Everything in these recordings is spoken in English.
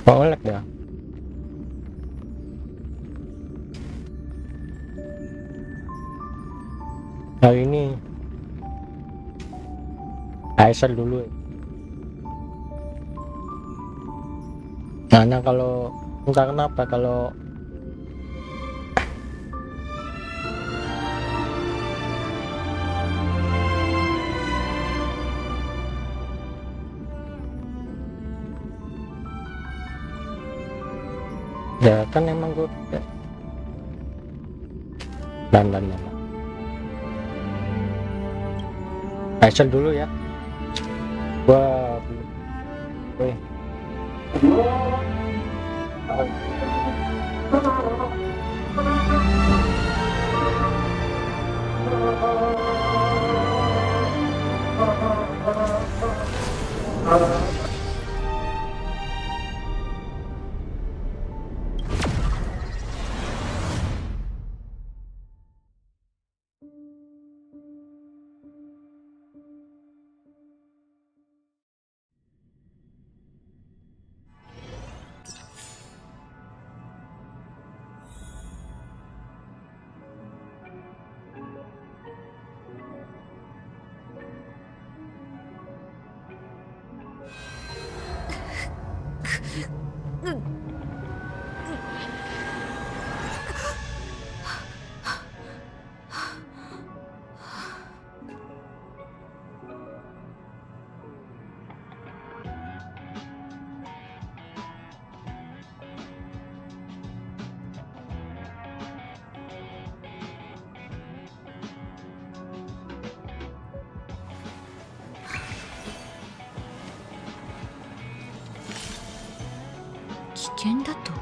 Oh, lag ya. Hari ini ASL dulu. Karena kalau entah kenapa kalau ya kan emang gue dan ASL dulu ya. Gua weh. Keken da to?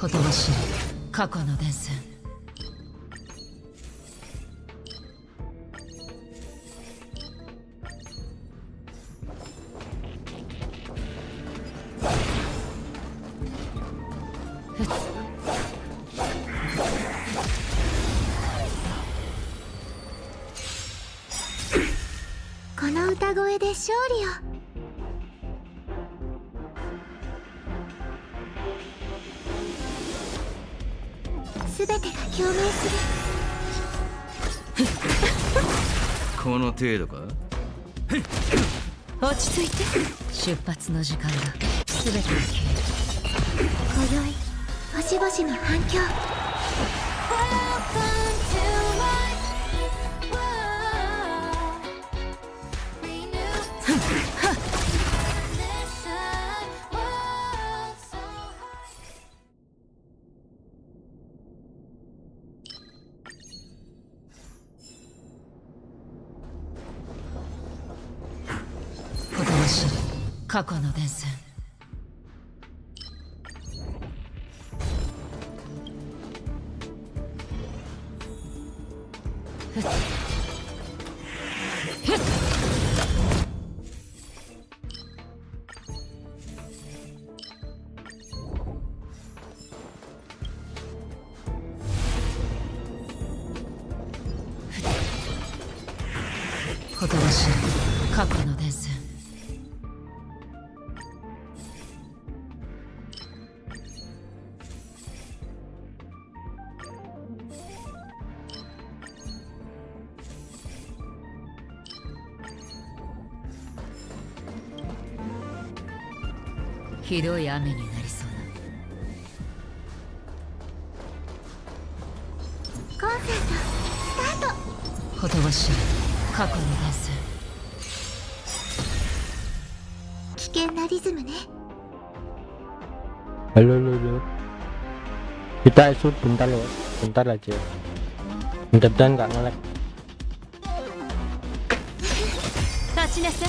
ほとばしる過去の伝線。この歌声で勝利を。すべてが共鳴する。この程度か。落ち着いて。出発の時間だ。すべてが消える。今宵星々の反響。過去の伝線。ほとばしる過去の伝線。ひどい雨になりそうコンセントスタート。だ。ほとばしる過去の伝説。危険なリズムね。 Halo, halo. Kita shoot bentar loh, bentar aja. Mudah-mudahan nggak nge-lag. 立ちなさい。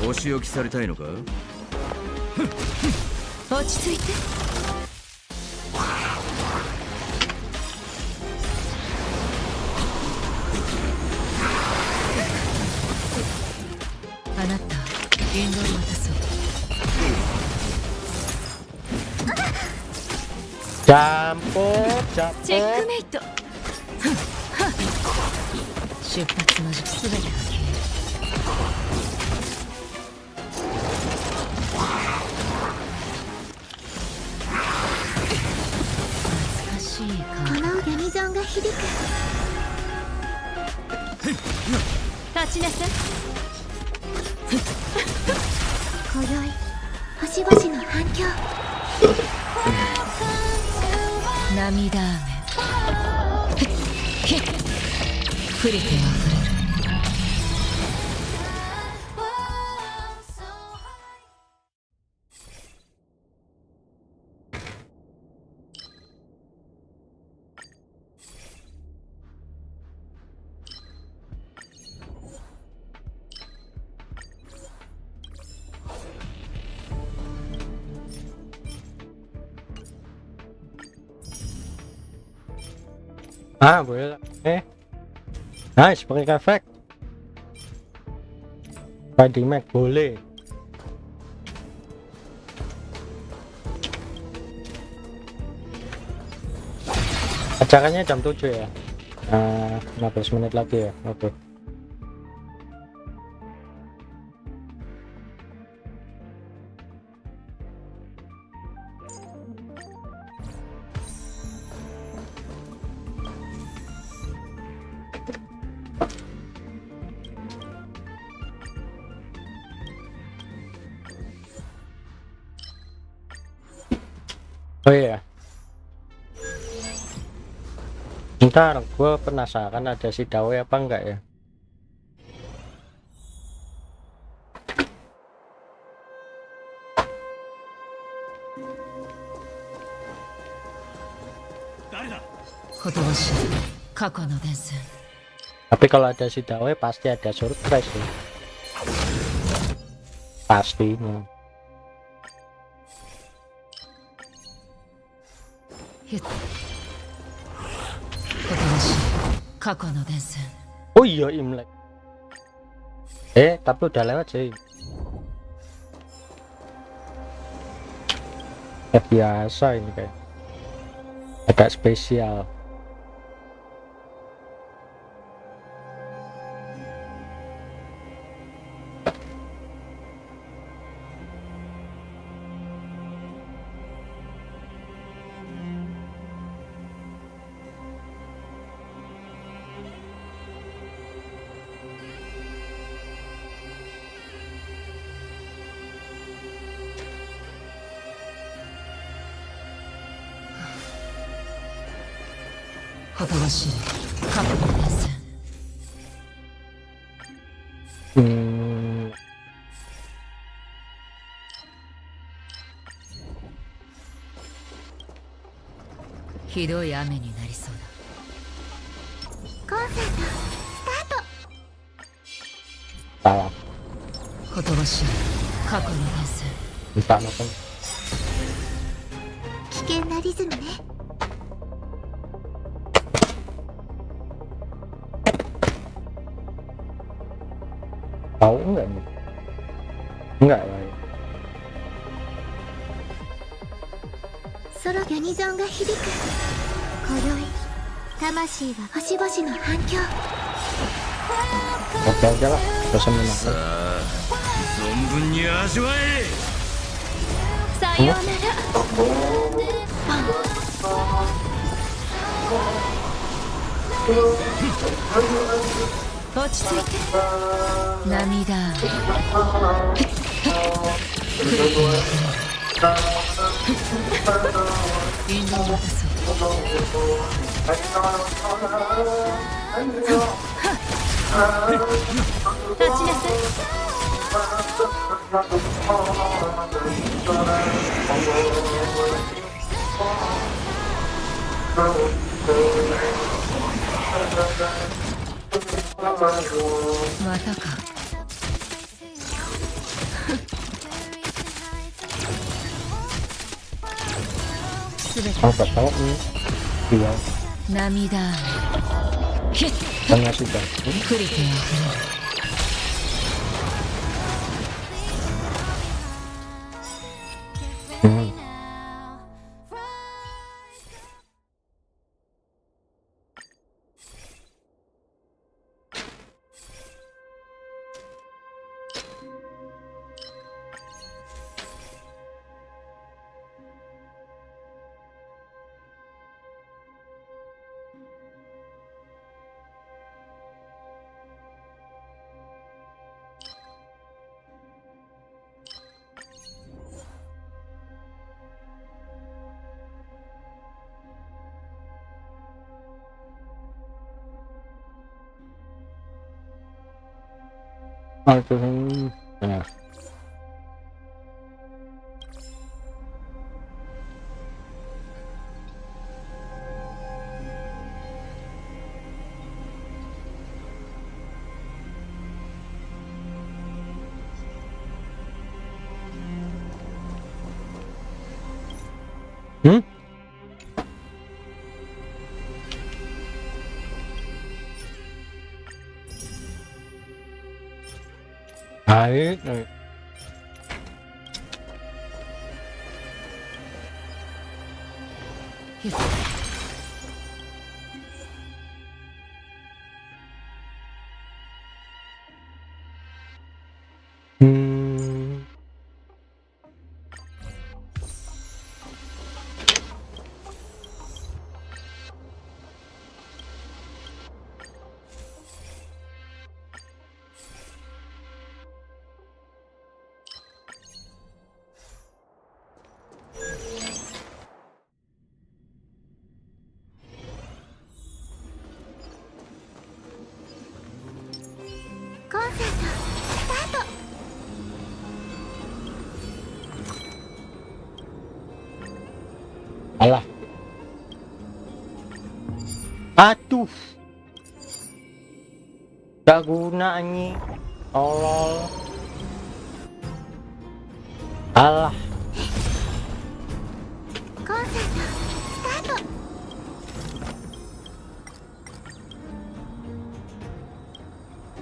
お仕置きされたいのか？落ち着いて。あなた言動を渡そう。Campur, チェッ campur. クメイト。出発の時期すべてが消える。懐かしいこ顔。のユニゾンが響く。立ちなさい。今宵星々の反響。涙雨。降りて溢れる。Ah, boleh lah. Nice, pakai efek. Pakai Mac boleh. Acaranya jam 7 ya. 15 menit lagi ya. Oke. Oh iya, ntar gue penasaran ada si Dawe apa enggak ya. Tapi kalau ada si Dawe pasti ada surprise ya. Pastinya. 過去の伝線。 Oh iya Imlek. Tapi udah lewat sih. Biasa ini kayak agak spesial. Hmm. ひどい雨になりそうコンセントスタート。 Salah. だ。ほとばしる過去の伝線。 Entah apa. 危険なリズムね。 Tahu enggak nih? Enggak lah ya. ソロユニゾンが響く。今宵魂は星々の反響。 Oke aja lah, dosen menang. さあ存分に味わえ。さようなら。落ち着いて涙引導を渡そう立ちなさいまたかすべて Không phải tốt nữa thì không 涙ヒッ đang nghe suy nghĩ クリティアフレ ừ. Tôi thấy nè ừ? Đấy rồi. Alah. Aduh. Gak guna anjing. Tolol. Alah.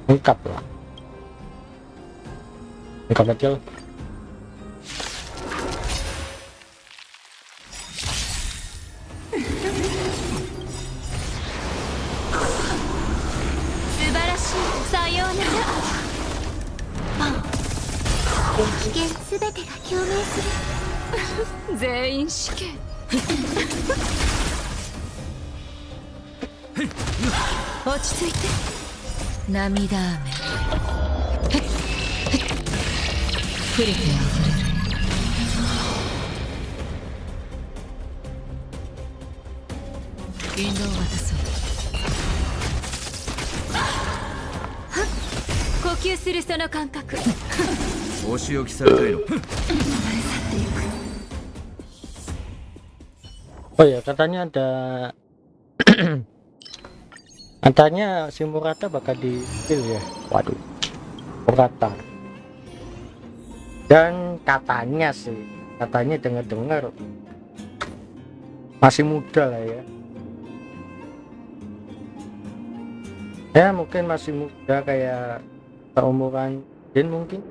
Lengkap lah. Lengkap kecil. Oh ya, katanya ada katanya si Murata bakal di kill ya. Waduh, Murata. Dan katanya sih, katanya dengar-dengar masih muda lah ya. Ya mungkin masih muda kayak seumuran Jin mungkin.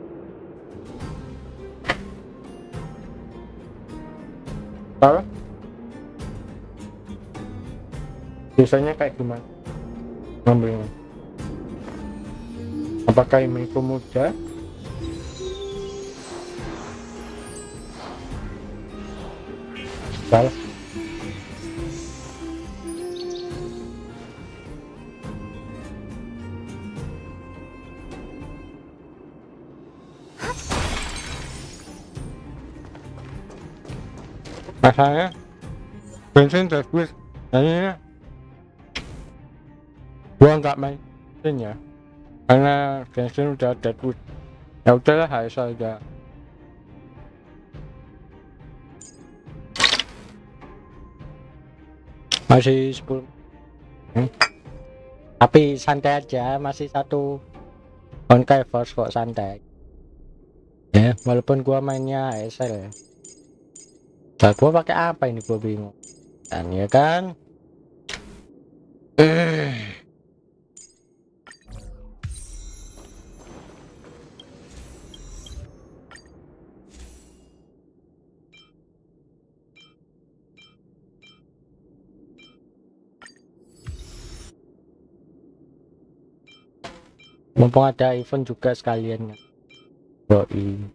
Salah? Biasanya kayak gimana ngambilnya? Apakah Imiko muda? Salah. Masalahnya Genshin udah quiz, jadi gua nggak main Genshin ya, karena Genshin udah ada quiz. Ya udahlah, harus aja. Masih 10 tapi santai aja, masih satu on-covers kok, santai ya, walaupun gua mainnya ASL ya. Nah, gua pakai apa ini, gua bingung kan, ya kan. Mumpung ada event juga sekalian ya. Yoi.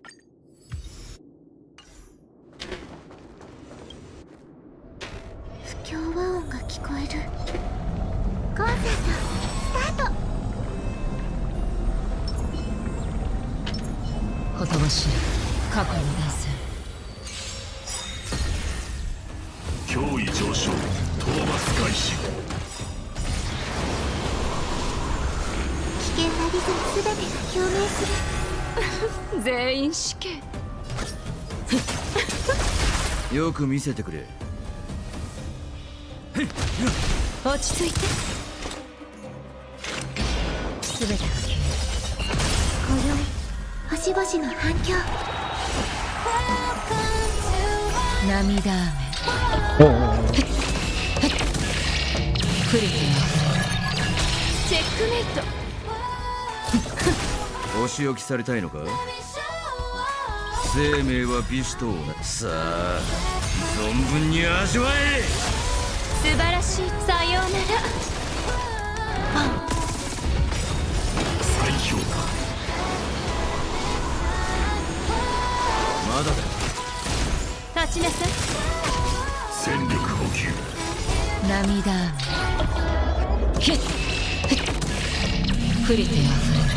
よく見せてくれ。落ち着いて。すべてが消える。今宵星々の反響。涙雨。プリティチェックメイト。お仕置きされたいのか。生命は美酒と同じ。さあ存分に味わえ。素晴らしい。さようなら。再評価。まだだ。立ちなさい。戦力補給。涙雨。ヒップリティあふれる。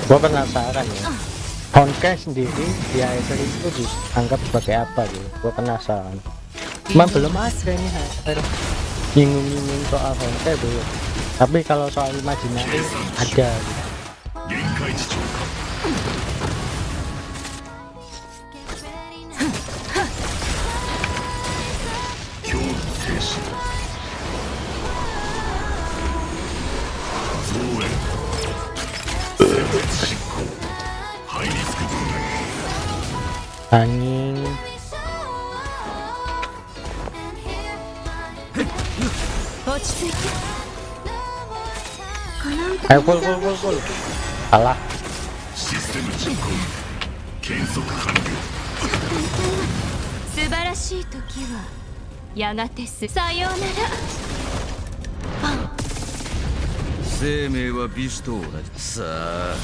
Gua penasaran ya, Honkai sendiri di ASL itu dianggap sebagai apa gitu. Gua penasaran. Cuman belum ada nih ASL nyinggung-nyinggung soal Honkai belum. Tapi kalau soal imajinasi ada gitu. Angin. Ayo full. Salah. Seiklashは美酒と同じ。さあ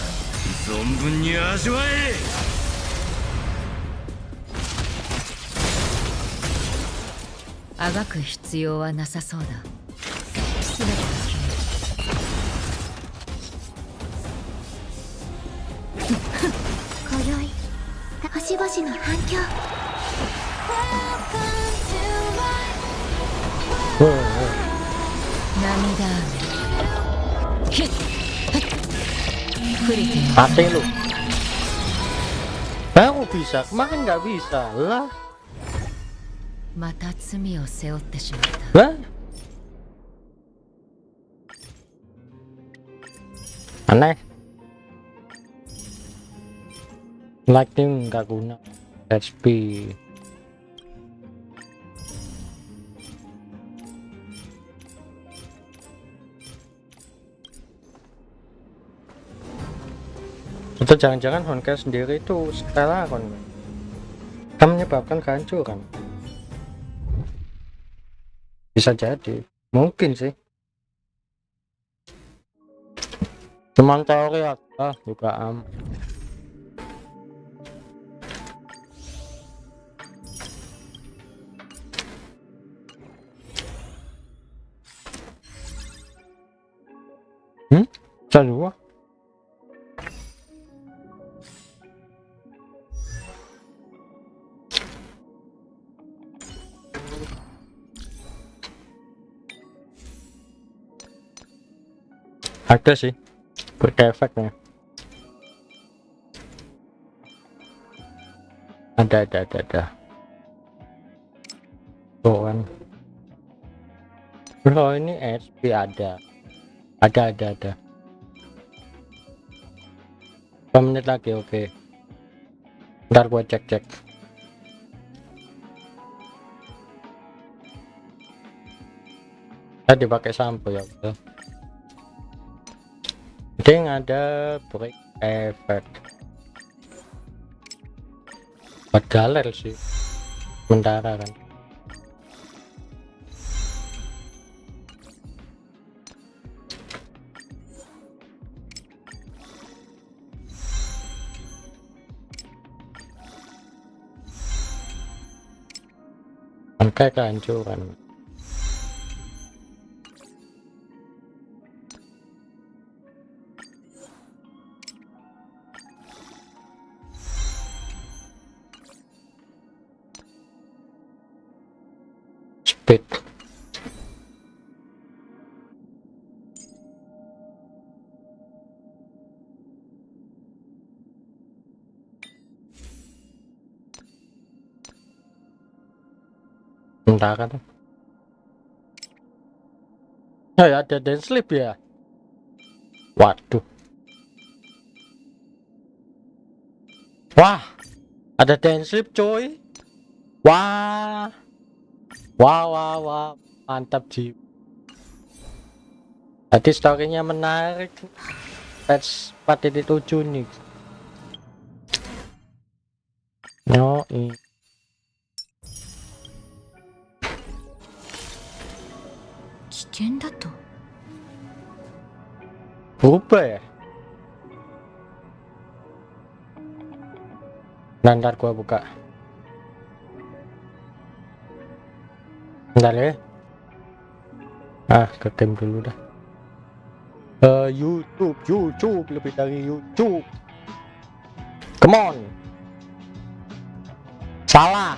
存分に味わえ。あがく必要はなさそうだ。すべてが今宵星々の反響。涙雨。ヒップリティ Mati lu. Aku bisa, kemarin nggak bisa lah. また罪を背負ってしまった。 Lah? Aneh. Lighting nggak guna. HP. Atau jangan-jangan Honkai sendiri itu setelah kan menyebabkan kehancuran. Bisa jadi, mungkin sih. Cuman teori aja juga Bisa juga. Ada sih efeknya. Ada tuh kan. Bro ini SP ada 5 menit lagi. Oke, ntar gua cek tadi pakai sampo ya udah. Ding ada break effect buat galer sih sementara kan. Kayak kehancuran. Speed entah kan. Oh ya, ada dance sleep ya. Waduh. Wah, ada dance sleep coy. Wah. Wah. Mantap sih. Tadi storynya menarik. Patch 4.7 nih. Yoi. Berubah ya? Ntar gua buka. Bentar ya. Ke game dulu dah. YouTube lebih dari YouTube. Come on. Salah.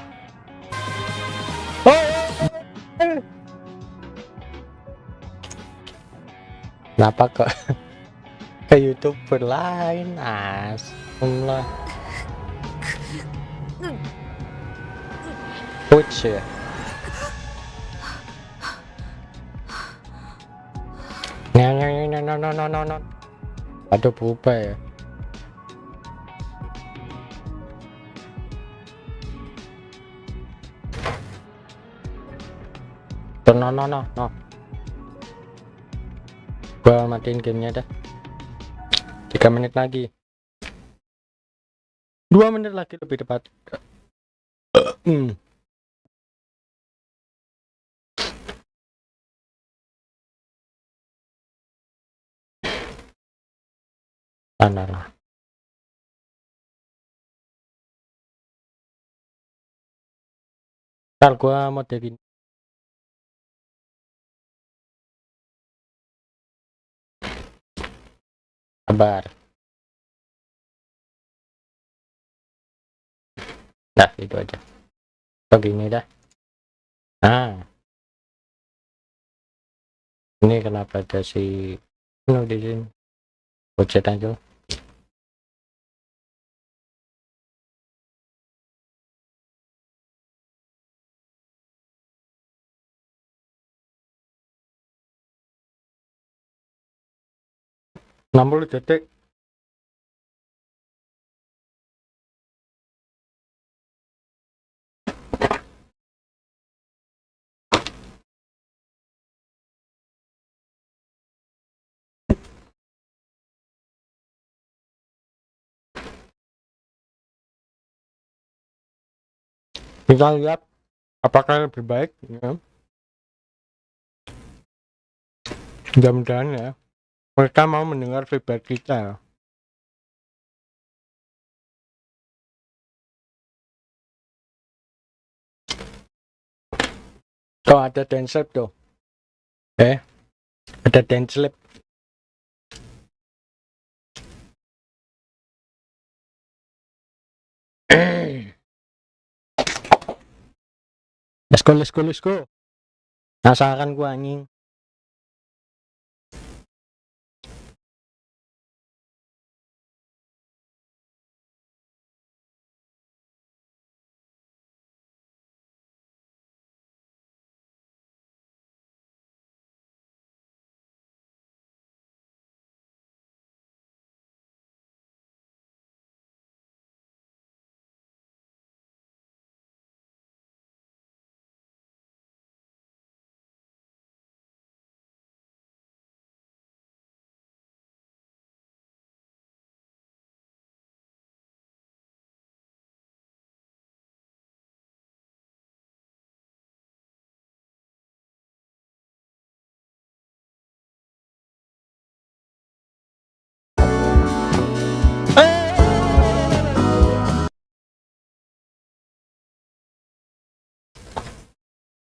Kenapa ke YouTuber lain? Astaga. Twitch ya. No. Aduh, berubah ya. No. Gua matiin gamenya dah. 3 menit lagi. 2 menit lagi lebih tepat. Lah. Ntar gua mau gini. Sabar. Dah, itu aja. Begini dah. Ini kenapa ada si di sini? Budget aja. Enam puluh detik. Kita lihat apakah lebih baik ya. Mudah-mudahan ya mereka mau mendengar feedback kita. Oh, ada dance lab tuh. Ada dance lab. Let's go. Penasaran gua anjing.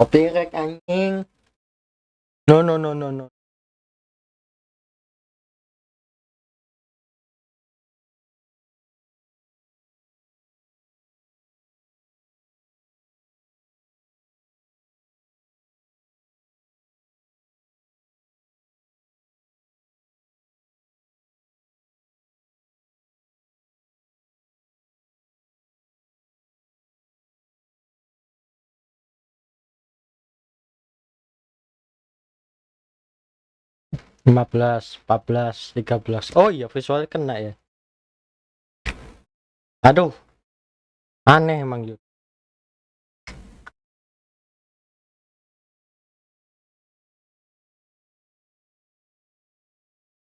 Copyright anjing. No. Lima belas, 14, 13. Oh iya, visualnya kena ya. Aduh, aneh emang yuk.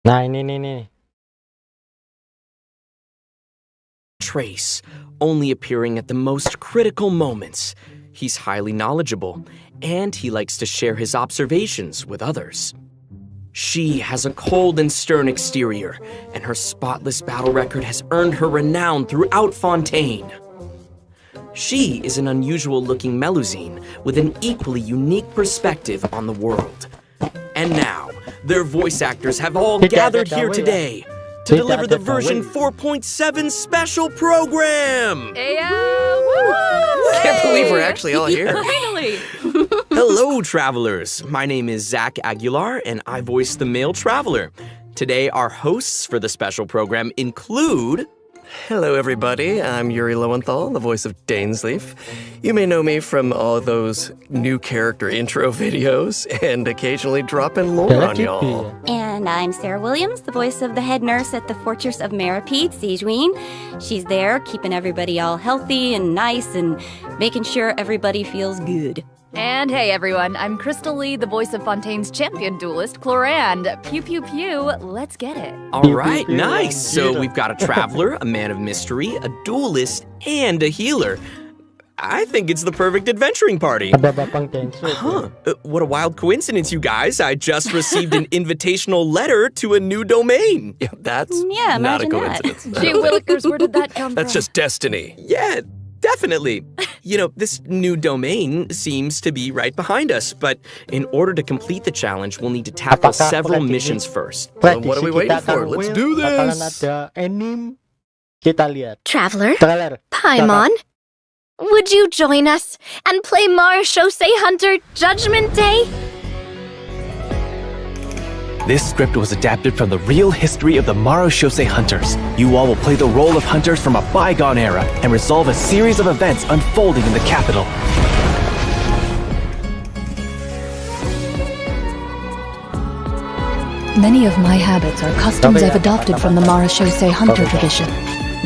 Nah ini nih. Trace, only appearing at the most critical moments. He's highly knowledgeable, and he likes to share his observations with others. She has a cold and stern exterior, and her spotless battle record has earned her renown throughout Fontaine. She is an unusual-looking Melusine with an equally unique perspective on the world. And now, their voice actors have all gathered here today to deliver the version 4.7 special program! Can't believe we're actually all here. Finally! Hello, travelers. My name is Zach Aguilar, and I voice the male traveler. Today, our hosts for the special program include... Hello, everybody. I'm Yuri Lowenthal, the voice of Dainsleif. You may know me from all those new character intro videos and occasionally dropping lore on y'all. And I'm Sarah Williams, the voice of the head nurse at the Fortress of Maripede, Sijuin. She's there keeping everybody all healthy and nice and making sure everybody feels good. And hey everyone, I'm Crystal Lee, the voice of Fontaine's champion duelist, Clorand. Pew pew pew, let's get it. All right, nice. So we've got a traveler, a man of mystery, a duelist, and a healer. I think it's the perfect adventuring party. What a wild coincidence, you guys. I just received an invitational letter to a new domain. Yeah, that's Yeah, not a imagine that. coincidence. Gee willikers, where did that come That's from? just destiny. Yeah, definitely. You know, this new domain seems to be right behind us, but in order to complete the challenge, we'll need to tackle Apakah several prediksi- missions first. Well, what are we prediksi waiting kita for? akan Let's will, do bakalan this. ada anime. Kita lihat Traveler, trailer. Paimon, would you join us and play Marechaussee Hunter Judgment Day? This script was adapted from the real history of the Marechaussee Hunters. You all will play the role of hunters from a bygone era and resolve a series of events unfolding in the capital. Many of my habits are customs I've adopted from the Marechaussee Hunter tradition.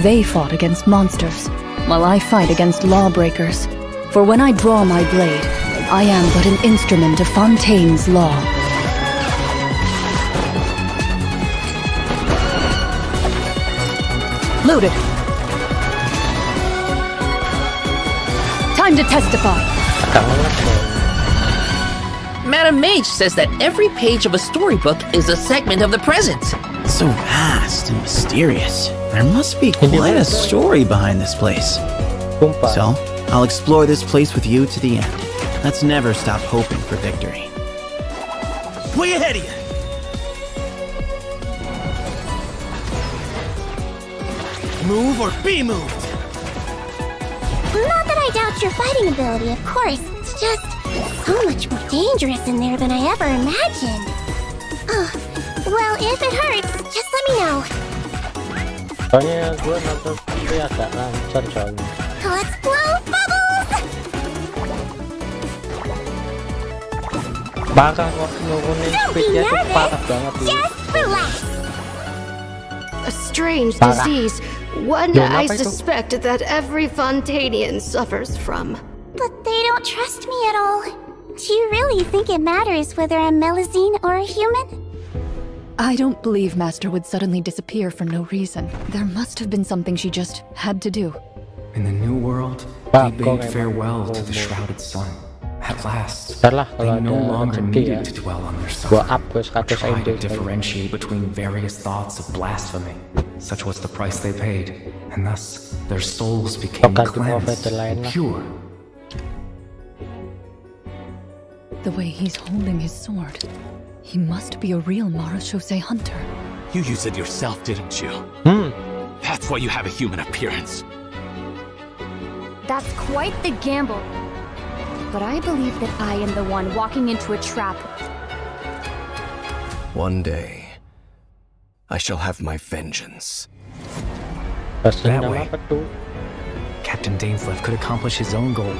They fought against monsters, while I fight against lawbreakers. For when I draw my blade, I am but an instrument of Fontaine's law. Loaded. Time to testify. Madam Mage says that every page of a storybook is a segment of the present. So vast and mysterious. There must be quite a story behind this place. So, I'll explore this place with you to the end. Let's never stop hoping for victory. Way ahead of you! Move or be moved! Not that I doubt your fighting ability, of course. It's just so much more dangerous in there than I ever imagined. Well, if it hurts, just let me know. Soalnya gue nonton itu agak lancar soalnya. Let's blow bubbles! Bahkan waktu nurunin speednya tuh parah banget tuh. Just relax. A strange Parah. disease, one Kenapa I itu? suspect that every Fontanian suffers from. But they don't trust me at all. Do you really think it matters whether I'm Melusine or a human? I don't believe Master would suddenly disappear for no reason. There must have been something she just had to do. In the new world, Bah, we kok bade emang farewell to the ngomong. shrouded sun. At last, Ntar lah they kalau no ada longer rezeki ya. needed to dwell on their Gua suffering, up ke or 100 try MB. to differentiate between various thoughts of blasphemy. Such was the price they paid, and thus their souls became Ganti cleansed provider lain and lah. pure. The way he's holding his sword. He must be a real Marashose hunter. You used it yourself, didn't you? That's why you have a human appearance. That's quite the gamble. But I believe that I am the one walking into a trap. One day, I shall have my vengeance. That way, Captain Dainsleif could accomplish his own goal.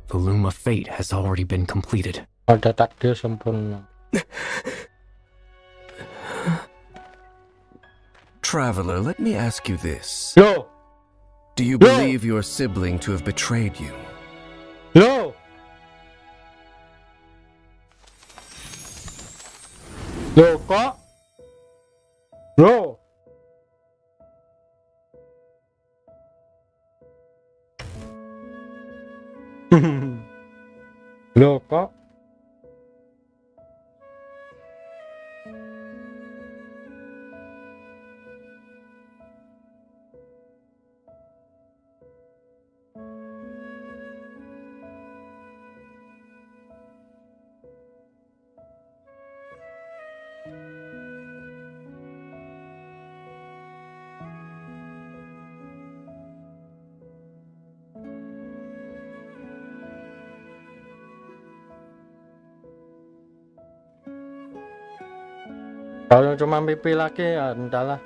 The loom of fate has already been completed. Ada takdir sempurna. Traveler, let me ask you this. Yo! Do you believe your sibling to have betrayed you? Yo! Loh kok? Bro! Loh kok? Kalau cuma pipi lagi ya entahlah.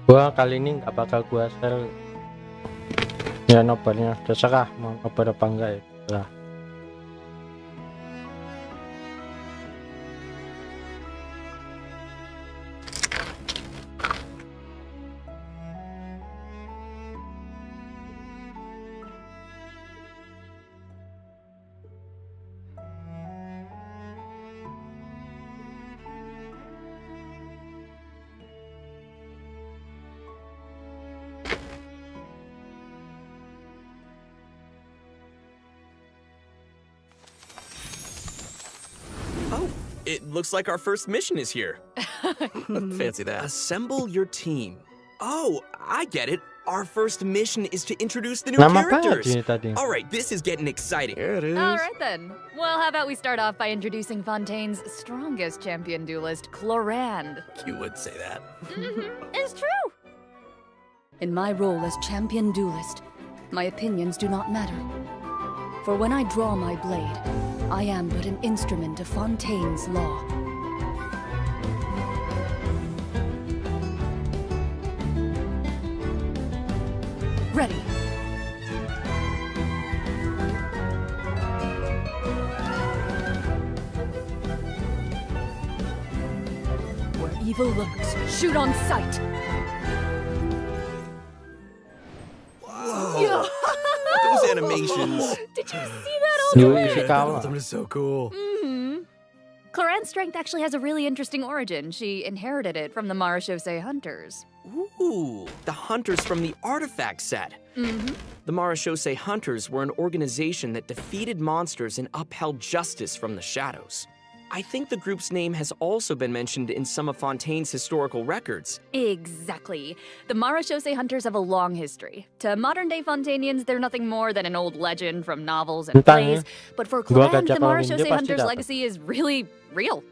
Gua kali ini nggak bakal gua share ya nobarnya, terserah mau nobar apa enggak ya lah. It looks like our first mission is here. Fancy that. Assemble your team. Oh, I get it. Our first mission is to introduce the new Lama characters. banget tadi. All right, this is getting exciting. Here it is. All right then. Well, how about we start off by introducing Fontaine's strongest champion duelist, Clorand. You would say that. It's true. In my role as champion duelist, my opinions do not matter. For when I draw my blade, I am but an instrument of Fontaine's law. Ready. Where evil lurks, shoot on sight. Whoa. Those animations. Did you see that all the way? That is so cool. Clorand's strength actually has a really interesting origin. She inherited it from the Marashose hunters. Ooh, the hunters from the artifact set. The Marashose hunters were an organization that defeated monsters and upheld justice from the shadows. I think the group's name has also been mentioned in some of Fontaine's historical records. Exactly. The Marashose hunters have a long history. To modern-day Fontainians, they're nothing more than an old legend from novels and plays. But for Clorand, the Marashose hunters' legacy is really real.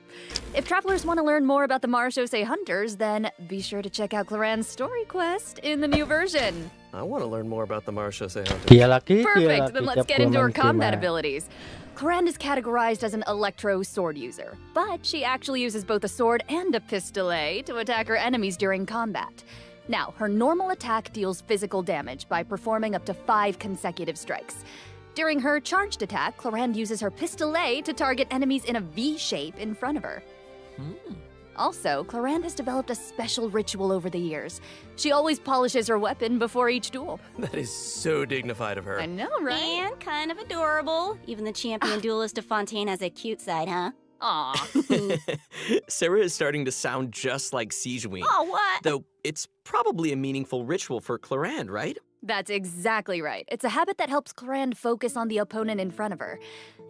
If travelers want to learn more about the Marashose hunters, then be sure to check out Clorand's story quest in the new version. I want to learn more about the Marashose hunters. Perfect, then let's get into her combat abilities. Clorand is categorized as an electro sword user, but she actually uses both a sword and a pistolet to attack her enemies during combat. Now, her normal attack deals physical damage by performing up to 5 consecutive strikes. During her charged attack, Clorand uses her pistolet to target enemies in a V shape in front of her. Also, Clorand has developed a special ritual over the years. She always polishes her weapon before each duel. That is so dignified of her. I know, right? And kind of adorable. Even the champion duelist of Fontaine has a cute side, huh? Aw. Sarah is starting to sound just like Sigewin. Oh, what? Though it's probably a meaningful ritual for Clorand, right? That's exactly right. It's a habit that helps Clorand focus on the opponent in front of her.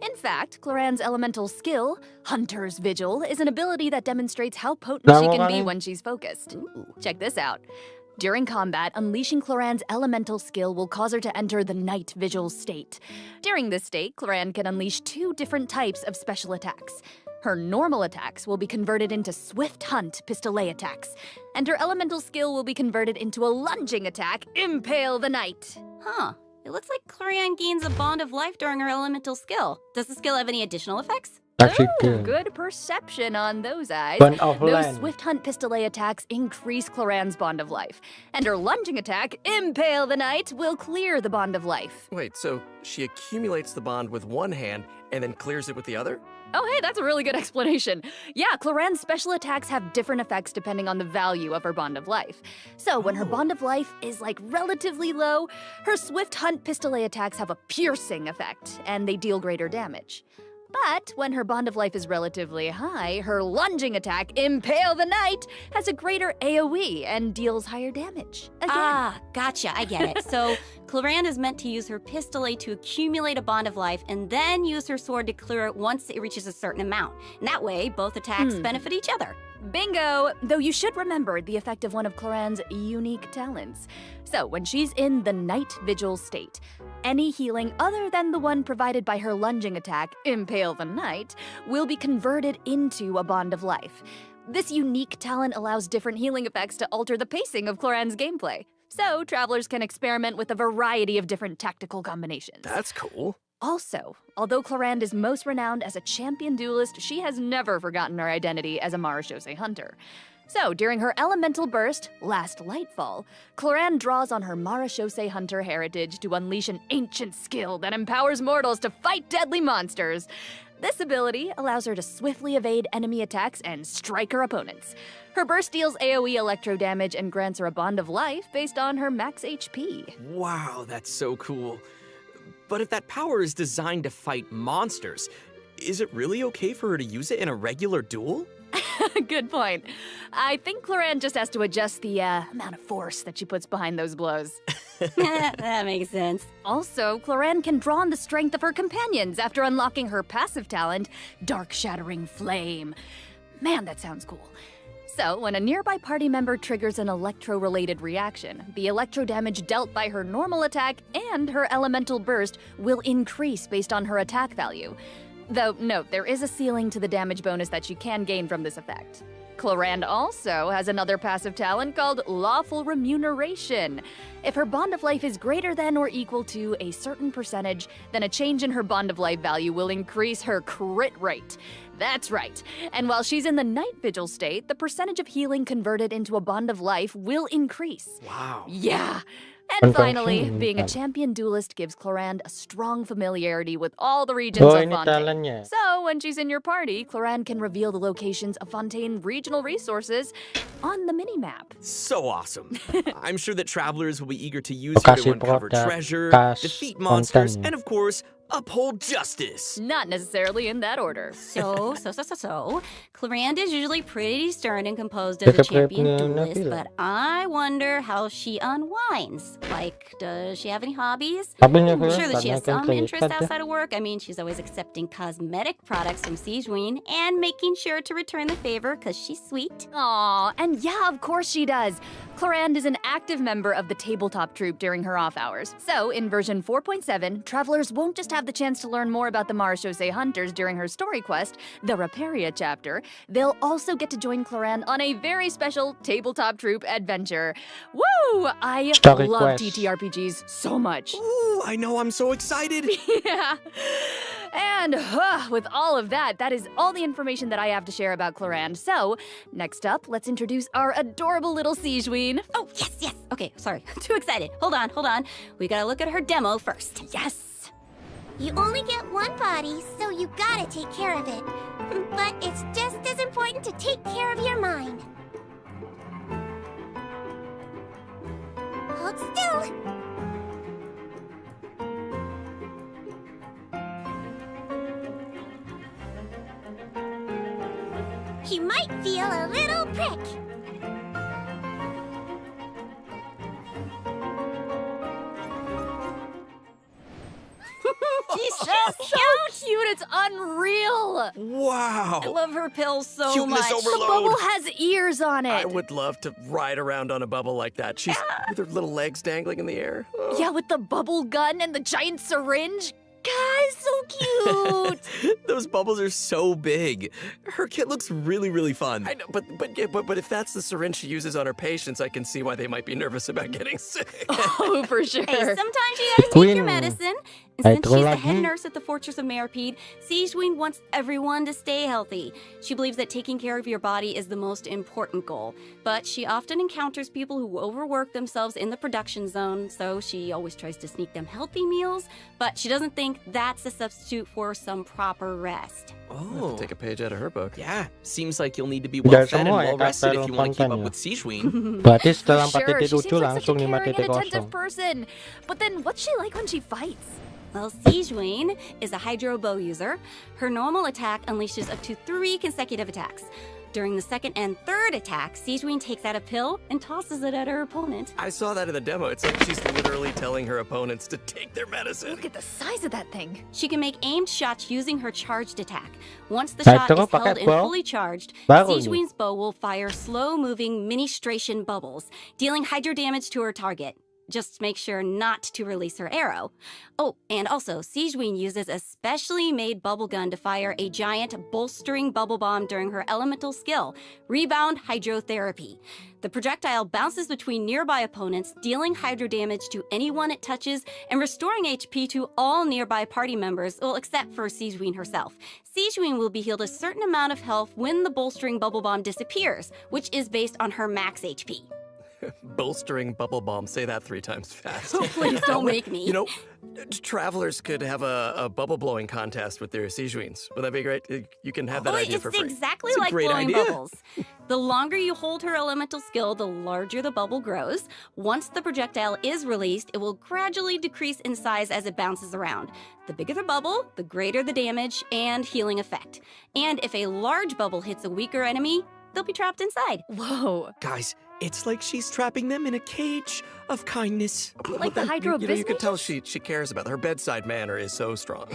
In fact, Clorand's elemental skill, Hunter's Vigil, is an ability that demonstrates how potent she can be when she's focused. Ooh. Check this out. During combat, unleashing Clorand's elemental skill will cause her to enter the Night Vigil state. During this state, Clorand can unleash 2 different types of special attacks. Her normal attacks will be converted into Swift Hunt pistolet attacks, and her elemental skill will be converted into a lunging attack, Impale the Night. Huh. It looks like Clorand gains a bond of life during her elemental skill. Does the skill have any additional effects? Good perception on those eyes. Those Swift Hunt pistolet attacks increase Clorand's bond of life, and her lunging attack, Impale the Night, will clear the bond of life. Wait, so she accumulates the bond with one hand and then clears it with the other? Oh, hey, that's a really good explanation. Yeah, Clorand's special attacks have different effects depending on the value of her bond of life. So when her bond of life is like relatively low, her Swift Hunt pistolet attacks have a piercing effect, and they deal greater damage. But when her bond of life is relatively high, her lunging attack, Impale the Night, has a greater AoE and deals higher damage. Again. Ah, gotcha, I get it. So, Clorand is meant to use her pistolet to accumulate a bond of life and then use her sword to clear it once it reaches a certain amount. And that way, both attacks benefit each other. Bingo! Though you should remember the effect of one of Clorand's unique talents. So, when she's in the Night Vigil state, any healing other than the one provided by her lunging attack, Impale the Night, will be converted into a bond of life. This unique talent allows different healing effects to alter the pacing of Clorand's gameplay, so travelers can experiment with a variety of different tactical combinations. That's cool. Also, although Clorand is most renowned as a champion duelist, she has never forgotten her identity as a Marechaussee hunter. So, during her elemental burst, Last Lightfall, Clorand draws on her Marechaussee hunter heritage to unleash an ancient skill that empowers mortals to fight deadly monsters. This ability allows her to swiftly evade enemy attacks and strike her opponents. Her burst deals AoE electro damage and grants her a bond of life based on her max HP. Wow, that's so cool. But if that power is designed to fight monsters, is it really okay for her to use it in a regular duel? Good point. I think Clorand just has to adjust the amount of force that she puts behind those blows. That makes sense. Also, Clorand can draw on the strength of her companions after unlocking her passive talent, Dark Shattering Flame. Man, that sounds cool. So, when a nearby party member triggers an electro-related reaction, the electro damage dealt by her normal attack and her elemental burst will increase based on her attack value. Though, note, there is a ceiling to the damage bonus that she can gain from this effect. Clorand also has another passive talent called Lawful Remuneration. If her bond of life is greater than or equal to a certain percentage, then a change in her bond of life value will increase her crit rate. That's right. And while she's in the Night Vigil state, the percentage of healing converted into a bond of life will increase. Wow. Yeah. And finally, being a champion duelist gives Clorand a strong familiarity with all the regions of Fontaine. So, when she's in your party, Clorand can reveal the locations of Fontaine regional resources on the minimap. So awesome. I'm sure that travelers will be eager to use her to uncover treasure, defeat monsters, and of course, uphold justice. Not necessarily in that order. So, Clorand is usually pretty stern and composed as a champion duelist, but I wonder how she unwinds. Like, does she have any hobbies? I'm sure that she has some interest outside of work. I mean, she's always accepting cosmetic products from Sigewin and making sure to return the favor because she's sweet. Aw, and yeah, of course she does. Clorand is an active member of the tabletop troupe during her off hours. So, in version 4.7, travelers won't just have the chance to learn more about the Marechaussee hunters during her story quest, the Raparia chapter, they'll also get to join Clorand on a very special tabletop troupe adventure. Woo! I love TTRPGs so much. Ooh, I know, I'm so excited. Yeah. And with all of that, that is all the information that I have to share about Clorand. So, next up, let's introduce our adorable little Sigewin. Oh, yes. Okay, sorry, too excited. Hold on. We gotta look at her demo first. Yes. You only get one body, so you gotta take care of it. But it's just as important to take care of your mind. Hold still. You might feel a little prick. She's so cute, it's unreal! Wow! I love her pills so Cuteness much. overload. The bubble has ears on it! I would love to ride around on a bubble like that. She's with her little legs dangling in the air. Oh. Yeah, with the bubble gun and the giant syringe. Guys, so cute! Those bubbles are so big. Her kit looks really, really fun. I know, but if that's the syringe she uses on her patients, I can see why they might be nervous about getting sick. Oh, for sure. Hey, sometimes you gotta take your medicine. And since she's the head nurse at the Fortress of Meripede, Seijuin wants everyone to stay healthy. She believes that taking care of your body is the most important goal. But she often encounters people who overwork themselves in the production zone, so she always tries to sneak them healthy meals, but she doesn't think that's a substitute for some proper rest. Oh, take a page out of her book. Yeah, seems like you'll need to be well fed and well rested if you want to keep up with Seijuin. Berarti setelah Sure, 4.7 she seems like such a langsung caring and 5.0. attentive person. But then what's she like when she fights? Well, Seijuin is a Hydro Bow user. Her normal attack unleashes up to 3 consecutive attacks. During the second and third attack, Seijuin takes out a pill and tosses it at her opponent. I saw that in the demo. It's like she's literally telling her opponents to take their medicine. Look at the size of that thing. She can make aimed shots using her charged attack. Once the shot is held and fully charged, Seijuin's bow will fire slow-moving ministration bubbles, dealing hydro damage to her target. Just make sure not to release her arrow. Oh, and also, Seijuin uses a specially made bubble gun to fire a giant bolstering bubble bomb during her elemental skill, Rebound Hydrotherapy. The projectile bounces between nearby opponents, dealing hydro damage to anyone it touches and restoring HP to all nearby party members, well, except for Seijuin herself. Seijuin will be healed a certain amount of health when the bolstering bubble bomb disappears, which is based on her max HP. Bolstering bubble bomb. Say that 3 times fast. Oh, please don't make me. You know, travelers could have a bubble blowing contest with their Seijuins. Would that be great? You can have that idea for free. It's exactly It's a like great blowing idea. bubbles. The longer you hold her elemental skill, the larger the bubble grows. Once the projectile is released, it will gradually decrease in size as it bounces around. The bigger the bubble, the greater the damage and healing effect. And if a large bubble hits a weaker enemy, they'll be trapped inside. Whoa. Guys, it's like she's trapping them in a cage of kindness. Like the Hydro You know, you can tell business? she cares about her bedside manner is so strong.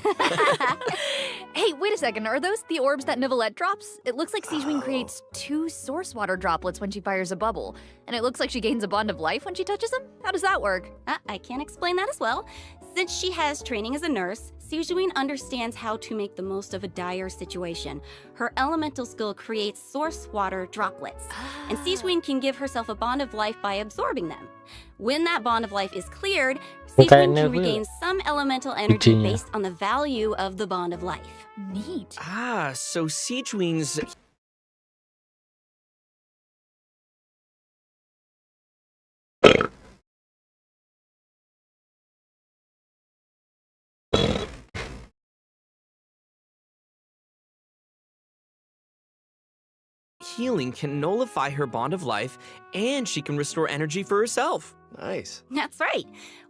Hey, wait a second. Are those the orbs that Nivelette drops? It looks like Seijuin creates 2 source water droplets when she fires a bubble. And it looks like she gains a bond of life when she touches them? How does that work? I can explain that as well. Since she has training as a nurse, Seijuin understands how to make the most of a dire situation. Her elemental skill creates source water droplets, and Seijuin can give herself a bond of life by absorbing them. When that bond of life is cleared, Seijuin can regain some elemental energy based on the value of the bond of life. Neat. Ah, so Seijuin's... healing can nullify her bond of life, and she can restore energy for herself. Nice. That's right.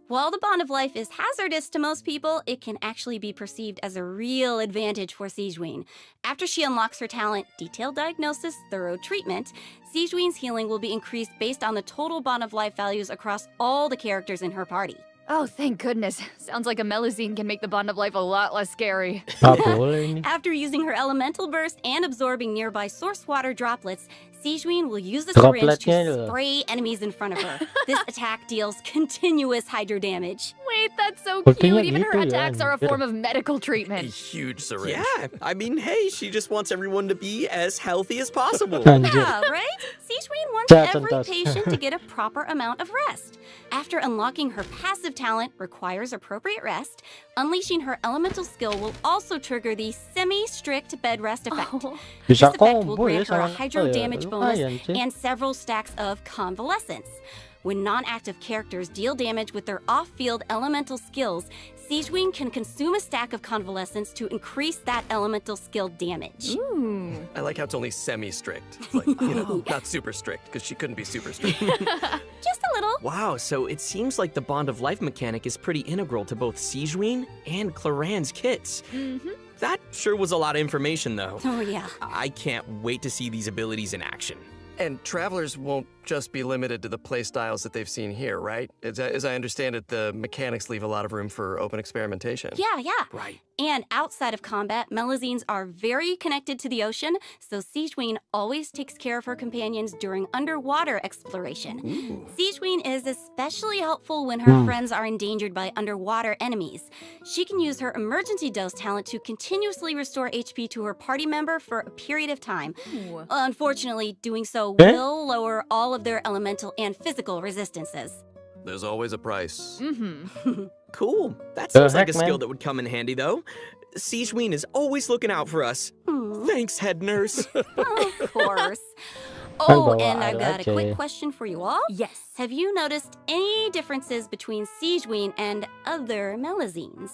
While the bond of life is hazardous to most people, it can actually be perceived as a real advantage for Seijuin. After she unlocks her talent, Detailed Diagnosis, Thorough Treatment, Seijuin's healing will be increased based on the total bond of life values across all the characters in her party. Oh, thank goodness. Sounds like a Melusine can make the bond of life a lot less scary. After using her elemental burst and absorbing nearby source water droplets, Seijuin will use the syringe to spray enemies in front of her. This attack deals continuous hydro damage. Wait, that's so cute. Even her attacks are a form of medical treatment. A huge syringe. Yeah, I mean, hey, she just wants everyone to be as healthy as possible. Yeah, right? Seijuin wants every patient to get a proper amount of rest. After unlocking her passive talent requires appropriate rest, unleashing her elemental skill will also trigger the semi-strict bed rest effect. This effect will grant her a hydro damage bonus and several stacks of convalescence. When non-active characters deal damage with their off-field elemental skills, Sigewinne can consume a stack of convalescence to increase that elemental skill damage. I like how it's only semi-strict. Like, you know, not super strict, because she couldn't be super strict. Just a little. Wow, so it seems like the Bond of Life mechanic is pretty integral to both Sigewinne and Clorand's kits. That sure was a lot of information, though. Oh, yeah. I can't wait to see these abilities in action. And travelers won't just be limited to the playstyles that they've seen here, right? As I understand it, the mechanics leave a lot of room for open experimentation. Yeah. Right. And outside of combat, Melazines are very connected to the ocean, so Sigewinne always takes care of her companions during underwater exploration. Sigewinne is especially helpful when her friends are endangered by underwater enemies. She can use her emergency dose talent to continuously restore HP to her party member for a period of time. Unfortunately, doing so will lower all of their elemental and physical resistances. There's always a price. Cool. That seems like a man. skill that would come in handy, though. Sigewinne is always looking out for us. Thanks, head nurse. Of course. Oh, and I've got a quick question for you all. Yes. Have you noticed any differences between Sigewinne and other Melazines?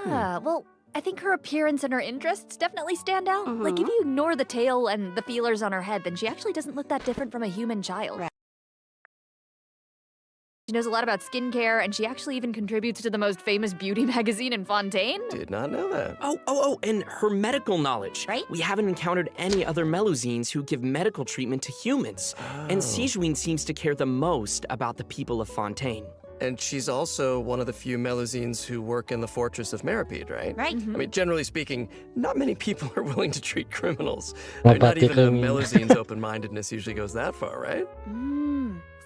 Well, I think her appearance and her interests definitely stand out. Like, if you ignore the tail and the feelers on her head, then she actually doesn't look that different from a human child. Right. She knows a lot about skincare, and she actually even contributes to the most famous beauty magazine in Fontaine. Did not know that. Oh, and her medical knowledge. Right. We haven't encountered any other Melazines who give medical treatment to humans. And Sigewinne seems to care the most about the people of Fontaine. And she's also one of the few Melazines who work in the Fortress of Meripede, right? Right. I mean, generally speaking, not many people are willing to treat criminals. I mean, not even a Melazine's open-mindedness usually goes that far, right?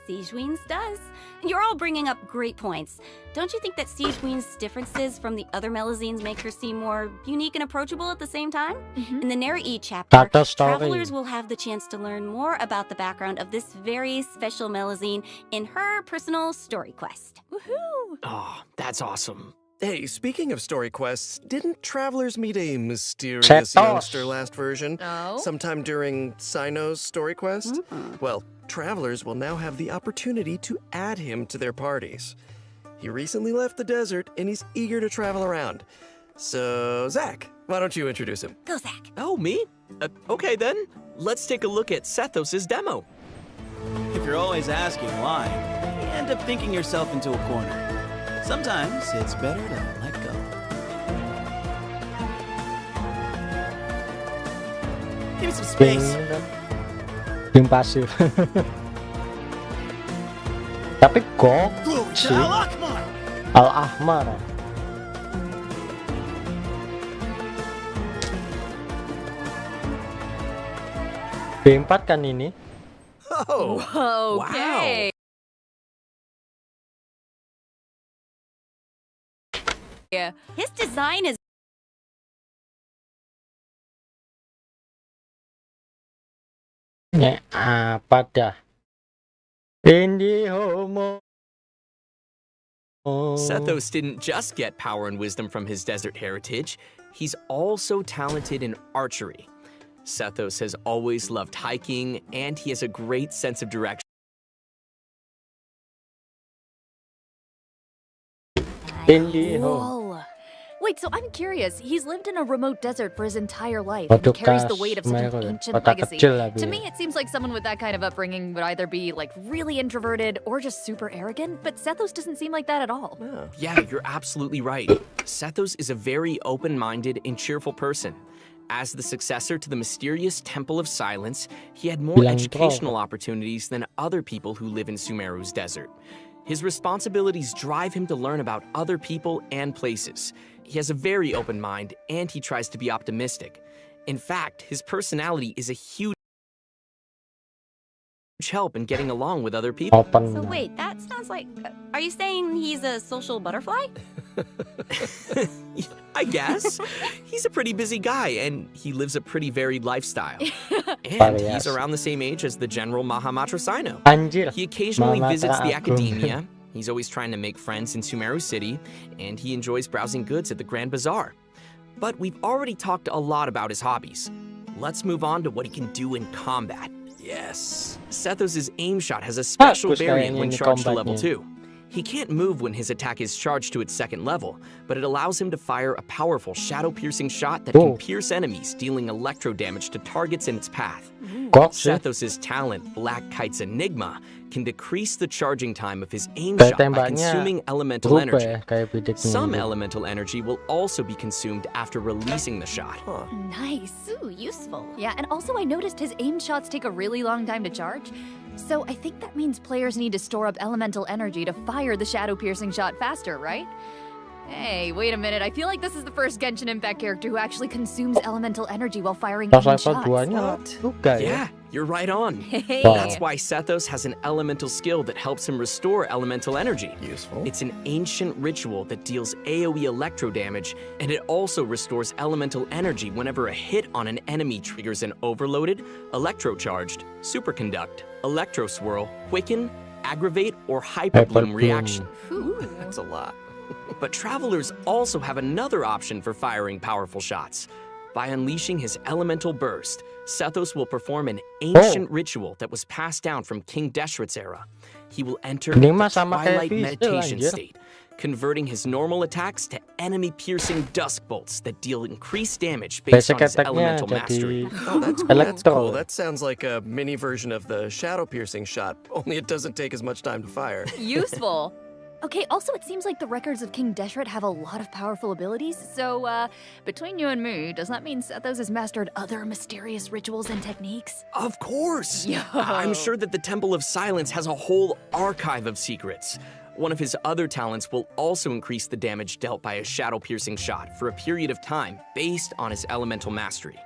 Sigewinne's does. You're all bringing up great points. Don't you think that Sigewinne's differences from the other Melazines make her seem more unique and approachable at the same time? In the Neri chapter, travelers will have the chance to learn more about the background of this very special Melazine in her personal story quest. Woohoo! Oh, that's awesome. Hey, speaking of story quests, didn't travelers meet a mysterious youngster last version? Oh? Sometime during Sino's story quest? Well, travelers will now have the opportunity to add him to their parties. He recently left the desert and he's eager to travel around. So, Zach, why don't you introduce him? Go, Zach. Oh, me? Okay then. Let's take a look at Sethos' demo. If you're always asking why, you end up thinking yourself into a corner. Sometimes it's better to let go. Give me some space. Game pasif. Tapi kok si Al-Ahmar. B4 kan ini? Oh, Okay. Yeah. His design is Apa dah? Indie homo. Sethos didn't just get power and wisdom from his desert heritage, he's also talented in archery. Sethos has always loved hiking, and he has a great sense of direction. Whoa. Wait, so I'm curious. He's lived in a remote desert for his entire life and he carries the weight of such an ancient legacy. To me, it seems like someone with that kind of upbringing would either be like really introverted or just super arrogant, but Sethos doesn't seem like that at all. Yeah, you're absolutely right. Sethos is a very open-minded and cheerful person. As the successor to the mysterious Temple of Silence, he had more educational opportunities than other people who live in Sumeru's desert. His responsibilities drive him to learn about other people and places. He has a very open mind, and he tries to be optimistic. In fact, his personality is a huge help in getting along with other people. So wait, that sounds like... Are you saying he's a social butterfly? I guess. He's a pretty busy guy, and he lives a pretty varied lifestyle. And he's around the same age as the General Mahamatra Sino. He occasionally visits the academia. He's always trying to make friends in Sumeru City, and he enjoys browsing goods at the Grand Bazaar. But we've already talked a lot about his hobbies. Let's move on to what he can do in combat. Yes. Sethos' aim shot has a special Bagus variant kayaknya when ini charged to level combatnya. 2. He can't move when his attack is charged to its second level, but it allows him to fire a powerful shadow-piercing shot that can pierce enemies, dealing electro damage to targets in its path. Sethos' talent, Black Kite's Enigma, can decrease the charging time of his aim Kayak shot by tembaknya consuming elemental berubah energy. ya, kayak bidiknya Some gitu. elemental energy will also be consumed after releasing the shot. Nice. Ooh, useful. Yeah, and also I noticed his aim shots take a really long time to charge. So I think that means players need to store up elemental energy to fire the shadow-piercing shot faster, right? Hey, wait a minute. I feel like this is the first Genshin Impact character who actually consumes elemental energy while firing Pas aim level shots. 2-nya juga ya. Yeah, you're right on. Hey. That's why Sethos has an elemental skill that helps him restore elemental energy. Useful. It's an ancient ritual that deals AoE electro damage, and it also restores elemental energy whenever a hit on an enemy triggers an overloaded, electrocharged, superconduct, electro swirl, quicken, aggravate, or hyperbloom reaction. That's a lot. But travelers also have another option for firing powerful shots. By unleashing his elemental burst, Sethos will perform an ancient ritual that was passed down from King Deshret's era. He will enter Ini the mah sama kayak twilight Vizsla, meditation anjir. state, converting his normal attacks to enemy-piercing dusk bolts that deal increased damage based Basic on his attack-nya elemental jadi mastery. Oh, that's elektro. cool. That sounds like a mini version of the shadow-piercing shot, only it doesn't take as much time to fire. Useful. Okay, also it seems like the records of King Deshret have a lot of powerful abilities, so between you and me, does that mean Sethos has mastered other mysterious rituals and techniques? Of course! Yo. I'm sure that the Temple of Silence has a whole archive of secrets. One of his other talents will also increase the damage dealt by a shadow-piercing shot for a period of time based on his elemental mastery.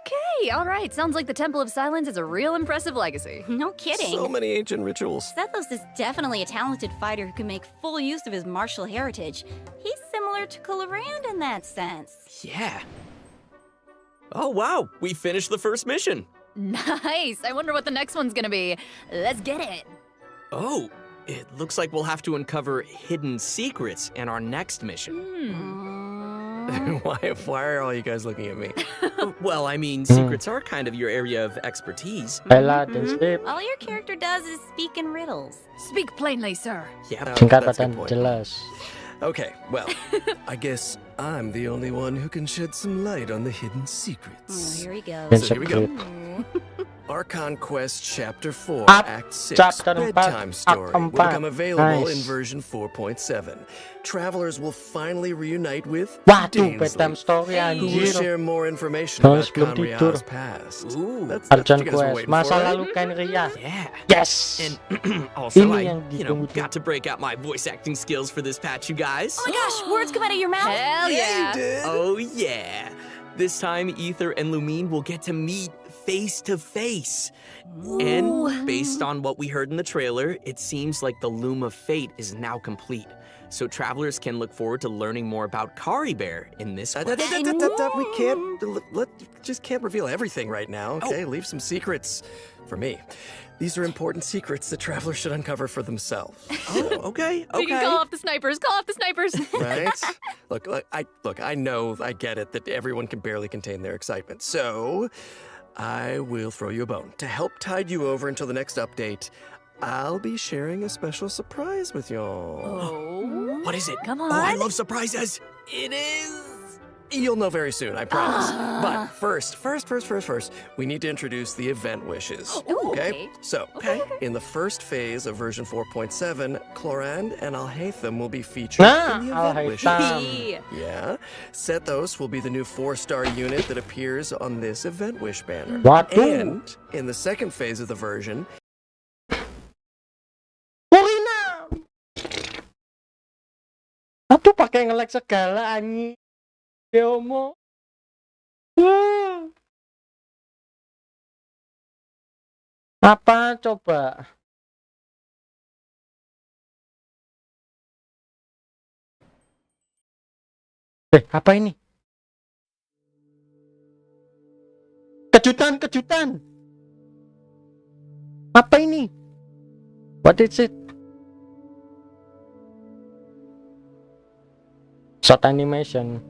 Okay, alright, sounds like the Temple of Silence is a real impressive legacy. No kidding. So many ancient rituals. Sethos is definitely a talented fighter who can make full use of his martial heritage. He's similar to Colorand in that sense. Yeah. Oh wow, we finished the first mission. Nice, I wonder what the next one's gonna be. Let's get it. Oh, it looks like we'll have to uncover hidden secrets in our next mission. Why are all you guys looking at me? Well, I mean, secrets are kind of your area of expertise. Bella dan Sleep. All your character does is speak in riddles. Speak plainly, sir. Yeah, Singkat that's a dan good point. jelas. Okay, well, I guess I'm the only one who can shed some light on the hidden secrets. Here he goes. Dan So here we go. Secret. Archon Quest Chapter 4, Up, Act 6, chapter Bedtime 4, Story Act will 4. become available Nice. in version 4.7. Travelers will finally reunite with Waduh, Dainsley, bedtime story who will anjir. share more information Terus about belum tidur. Conria's past. Ooh. That's what Arjan you guys were Quest, waiting masa for, right? lalu Kenria. Yeah. Yes. And also, Ini I, yang ditunggu-tunggu. got to break out my voice acting skills for this patch, you guys. Oh my gosh, words come out of your mouth. Hell yeah. Oh yeah. This time, Ether and Lumine will get to meet face to face. And based on what we heard in the trailer, it seems like the Loom of Fate is now complete. So travelers can look forward to learning more about Kari Bear in this quest. We just can't reveal everything right now, okay? Leave some secrets for me. These are important secrets that travelers should uncover for themselves. Oh, okay, We can okay. call off the snipers, call off the snipers. Right? I know, I get it that everyone can barely contain their excitement. So, I will throw you a bone. To help tide you over until the next update, I'll be sharing a special surprise with y'all. Oh. What is it? Come Oh, I on. love surprises. It is. You'll know very soon, I promise. But first, we need to introduce the event wishes. Ooh, okay? okay. So, in the first phase of version 4.7, Chlorand and Alhaitham will be featured in the event wishes. Alhaitham. Yeah. Sethos will be the new 4-star unit that appears on this event wish banner. Waduh. And in the second phase of the version, Purina. Aduh, pakai nge-lag segala anjing. Deomo. Apa coba? Apa ini? Kejutan. Apa ini? What is it? Short animation.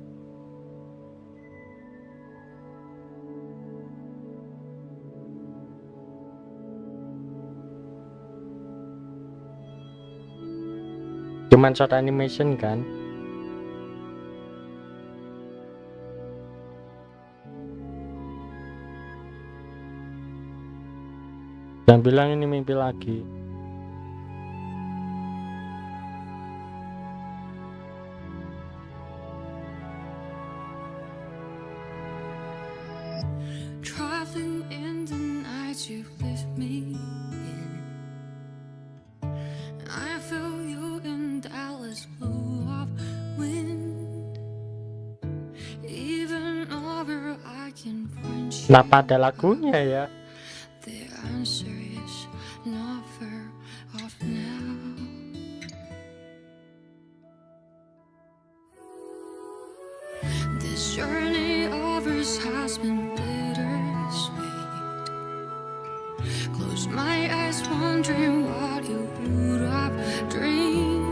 Cuman short animation kan. Jangan bilang ini mimpi lagi. Traveling in the night you left me in. I feel you in Dallas blew off wind. Even over I can quench. Kenapa ada lagunya ya? The answer is not far off now. This journey of ours has been bittersweet. Close my eyes wondering what you would have dreamed.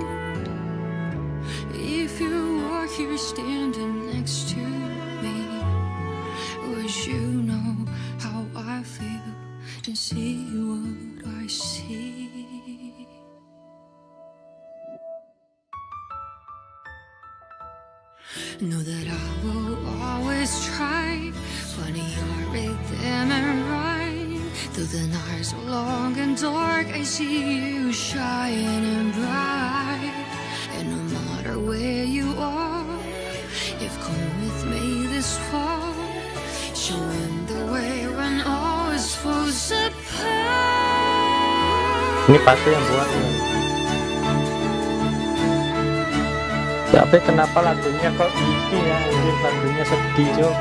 If you were here standing next to me, would you know how I feel? And see what I see. Know that I will always try, funny your rhythm and rhyme. Though the nights are long and dark, I see you shining bright. And no matter where you are, you've come with me this far, showing the way when all is falls apart. Ini pasti yang buat. Tapi kenapa lagunya kok gini ya? Ini lagunya sedih Cok.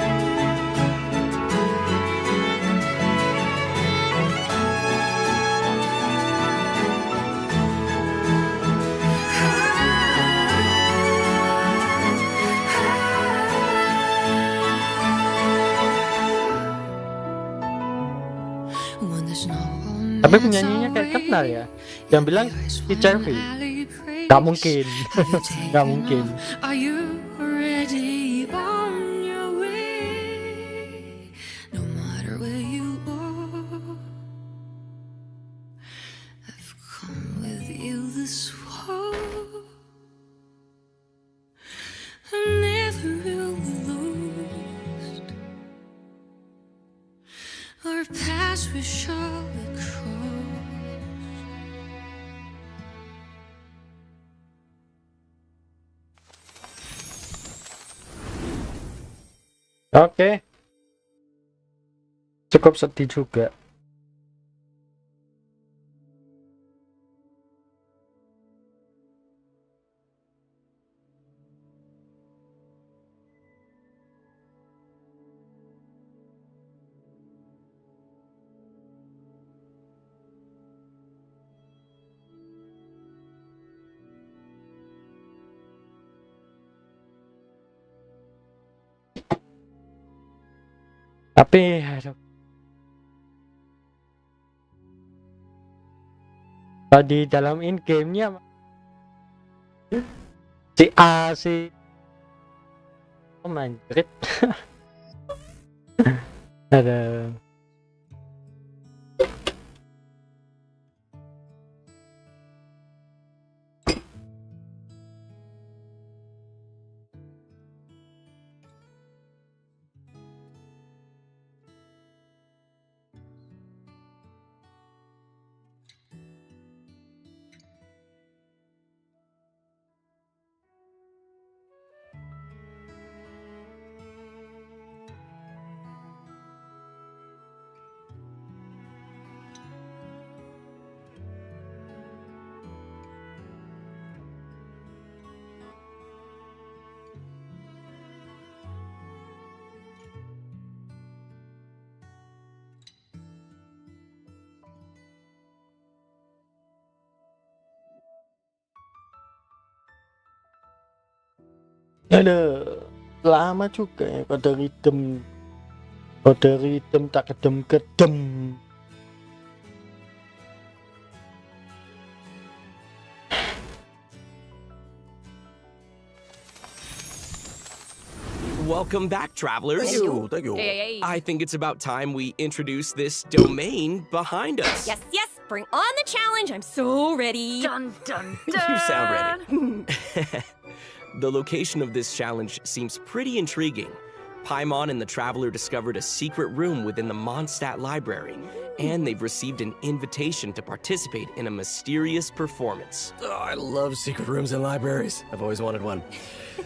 Tapi penyanyinya kayak kenal ya. Yang bilang HRV. Gak mungkin. Gak mungkin. Are you ready on your way? No matter where you are, I've come with you this far. I'm never really lost. Our paths we shall cross. Oke. Cukup sedih juga. Tapi di dalam in game-nya si A si manjrit. Ada lama juga ya kode ridem tak kedem. Welcome back, travelers. Thank you. Hey. I think it's about time we introduce this domain behind us. Yes, Bring on the challenge. I'm so ready. Dun dun You sound ready. The location of this challenge seems pretty intriguing. Paimon and the Traveler discovered a secret room within the Mondstadt library, and they've received an invitation to participate in a mysterious performance. Oh, I love secret rooms in libraries. I've always wanted one.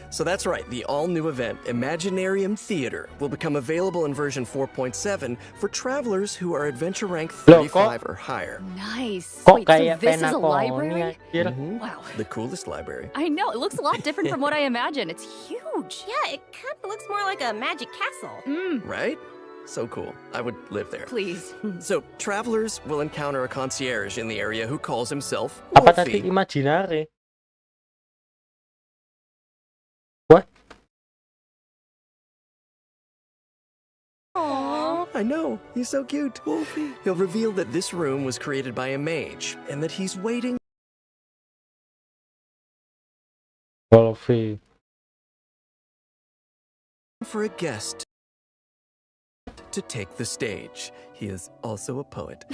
So that's right, the all-new event, Imaginarium Theater, will become available in version 4.7 for travelers who are adventure rank 35 or higher. Nice. Kok Wait, so kayak this is a Penacony, library? anjir? Wow. The coolest library. I know, it looks a lot different from what I imagined. It's huge. Yeah, it kind of looks more like a magic castle. Right? So cool. I would live there. Please. So, travelers will encounter a concierge in the area who calls himself Apa tadi Wolfie. Imaginary? What? Aww. I know, he's so cute. Wolfie. He'll reveal that this room was created by a mage, and that he's waiting Wolfie. for a guest to take the stage. He is also a poet.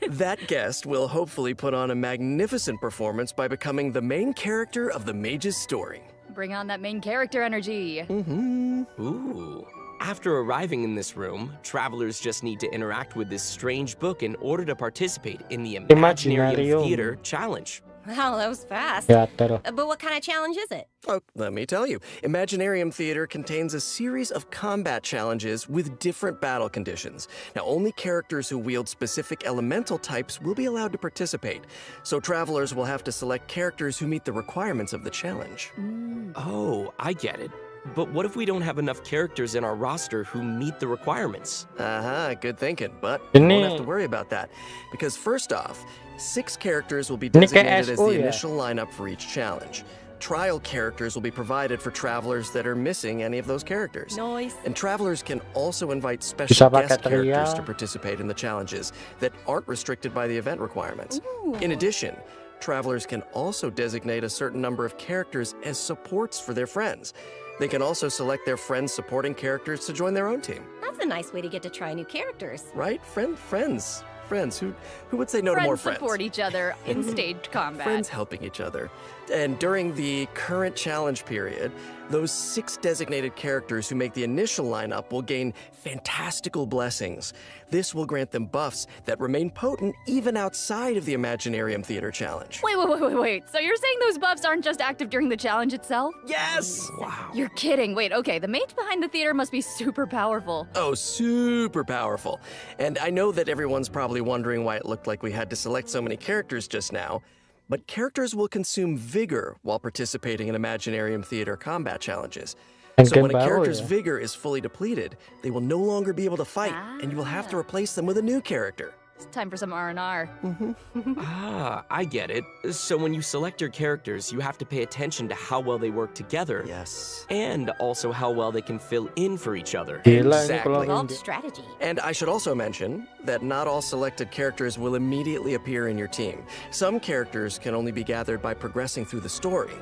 That guest will hopefully put on a magnificent performance by becoming the main character of the mage's story. Bring on that main character energy. Ooh. After arriving in this room, travelers just need to interact with this strange book in order to participate in the Imaginarium Imaginarium. Theater challenge. Wow, that was fast. Teater. But what kind of challenge is it? Oh, let me tell you. Imaginarium Theater contains a series of combat challenges with different battle conditions. Now, only characters who wield specific elemental types will be allowed to participate, so travelers will have to select characters who meet the requirements of the challenge. Oh, I get it. But what if we don't have enough characters in our roster who meet the requirements? Good thinking, but you Ini- won't have to worry about that. Because first off, 6 characters will be Ini kayak designated as SO the ya? initial lineup for each challenge. Trial characters will be provided for travelers that are missing any of those characters. Nice. And travelers can also invite special pakai guest characters trial. to participate in the challenges that aren't restricted by the event requirements. In addition, travelers can also designate a certain number of characters as supports for their friends. They can also select their friends' supporting characters to join their own team. That's a nice way to get to try new characters. Right? Friends. Who would say no to more friends? Support each other in staged combat. Friends helping each other. And during the current challenge period, those 6 designated characters who make the initial lineup will gain fantastical blessings. This will grant them buffs that remain potent even outside of the Imaginarium Theater challenge. Wait. So you're saying those buffs aren't just active during the challenge itself? Yes! Wow. You're kidding. Wait, okay, the mage behind the theater must be super powerful. Oh, super powerful. And I know that everyone's probably wondering why it looked like we had to select so many characters just now, but characters will consume vigor while participating in Imaginarium Theater combat challenges. So when a character's vigor is fully depleted, they will no longer be able to fight, and you will have to replace them with a new character. It's time for some R&R. I get it. So when you select your characters, you have to pay attention to how well they work together. Yes. And also how well they can fill in for each other. Exactly. Involved strategy. And I should also mention that not all selected characters will immediately appear in your team. Some characters can only be gathered by progressing through the story.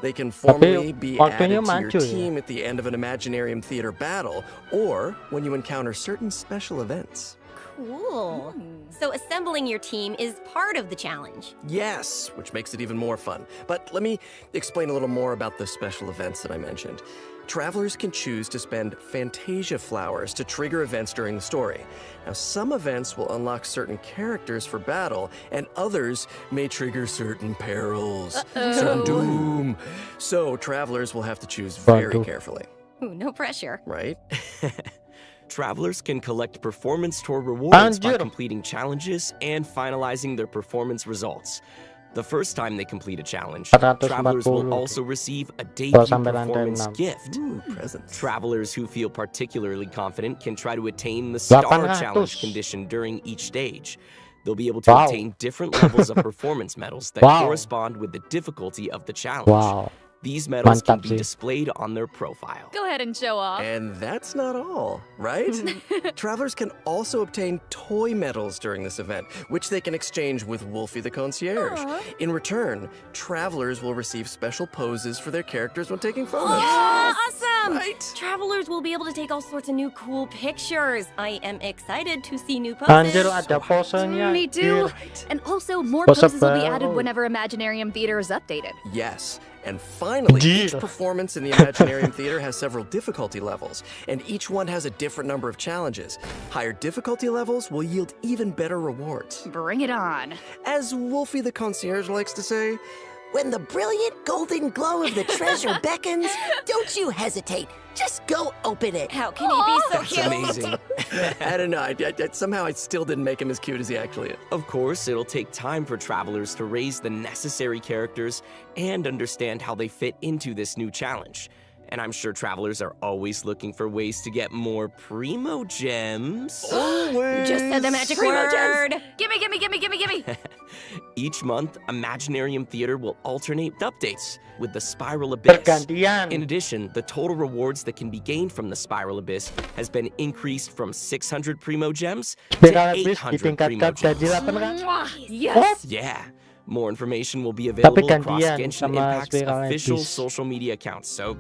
They can formally be added to your team at the end of an Imaginarium Theater battle, or when you encounter certain special events. Cool. So assembling your team is part of the challenge. Yes, which makes it even more fun. But let me explain a little more about the special events that I mentioned. Travelers can choose to spend Fantasia flowers to trigger events during the story. Now, some events will unlock certain characters for battle, and others may trigger certain perils, certain doom. So, travelers will have to choose very carefully. Ooh, no pressure. Right? Travelers can collect performance tour rewards by Anjir. completing challenges and finalizing their performance results. The first time they complete a challenge, 440. travelers will also receive a debut sampai lantai performance 6. gift. Ooh, presents. Travelers who feel particularly confident can try to attain the Star 800. Challenge condition during each stage. They'll be able to Wow. obtain different levels of performance medals that Wow. correspond with the difficulty of the challenge. Wow. These medals can Mantap be sih. displayed on their profile. Go ahead and show off. And that's not all, right? Travelers can also obtain toy medals during this event, which they can exchange with Wolfie the Concierge. In return, travelers will receive special poses for their characters when taking photos. Awesome! Right? Travelers will be able to take all sorts of new cool pictures. I am excited to see new poses. Anjir, ada posenya. Me too. anjir. And also, more Pose poses will be baru. added whenever Imaginarium Theater is updated. Yes. And finally, each Deal. performance in the Imaginarium Theater has several difficulty levels, and each one has a different number of challenges. Higher difficulty levels will yield even better rewards. Bring it on. As Wolfie the concierge likes to say, When the brilliant golden glow of the treasure beckons, don't you hesitate. Just go open it. How can he be so that's cute? amazing. I don't know, somehow I still didn't make him as cute as he actually is. Of course, it'll take time for travelers to raise the necessary characters and understand how they fit into this new challenge. And I'm sure travelers are always looking for ways to get more primo gems. Always. Just said the magic Primo word. gems. Gimme. Each month, Imaginarium Theater will alternate with updates with the Spiral Abyss. Pergantian. In addition, the total rewards that can be gained from the Spiral Abyss has been increased from 600 primo gems to Spiral Abyss 800 primo ditingkatkan jadi gems. 8 kan? Yes. Yeah. More information will be available across gantian Genshin sama Impact's Spiral official Abyss. social media accounts, so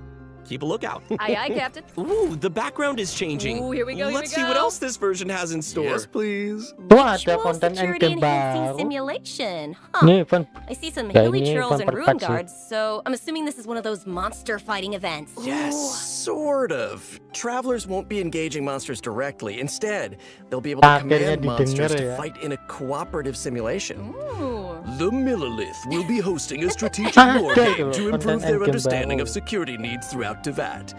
keep a lookout. Aye, Captain. Ooh, the background is changing. Ooh, here we go, Let's see what else this version has in store. Yes, please. Tuh ada Visual konten security endgame enhancing baru. simulation. Huh. Nih, Van. I see some Kayak hilly ini churls and memperketat rune sih. guards, so I'm assuming this is one of those monster fighting events. Yes, sort of. Travelers won't be engaging monsters directly. Instead, they'll be able to Akhirnya command monsters didengar to ya. fight in a cooperative simulation. Ooh. The Millilith will be hosting a strategic war Ada game itu to improve konten their endgame understanding baru. of security needs throughout Tevat.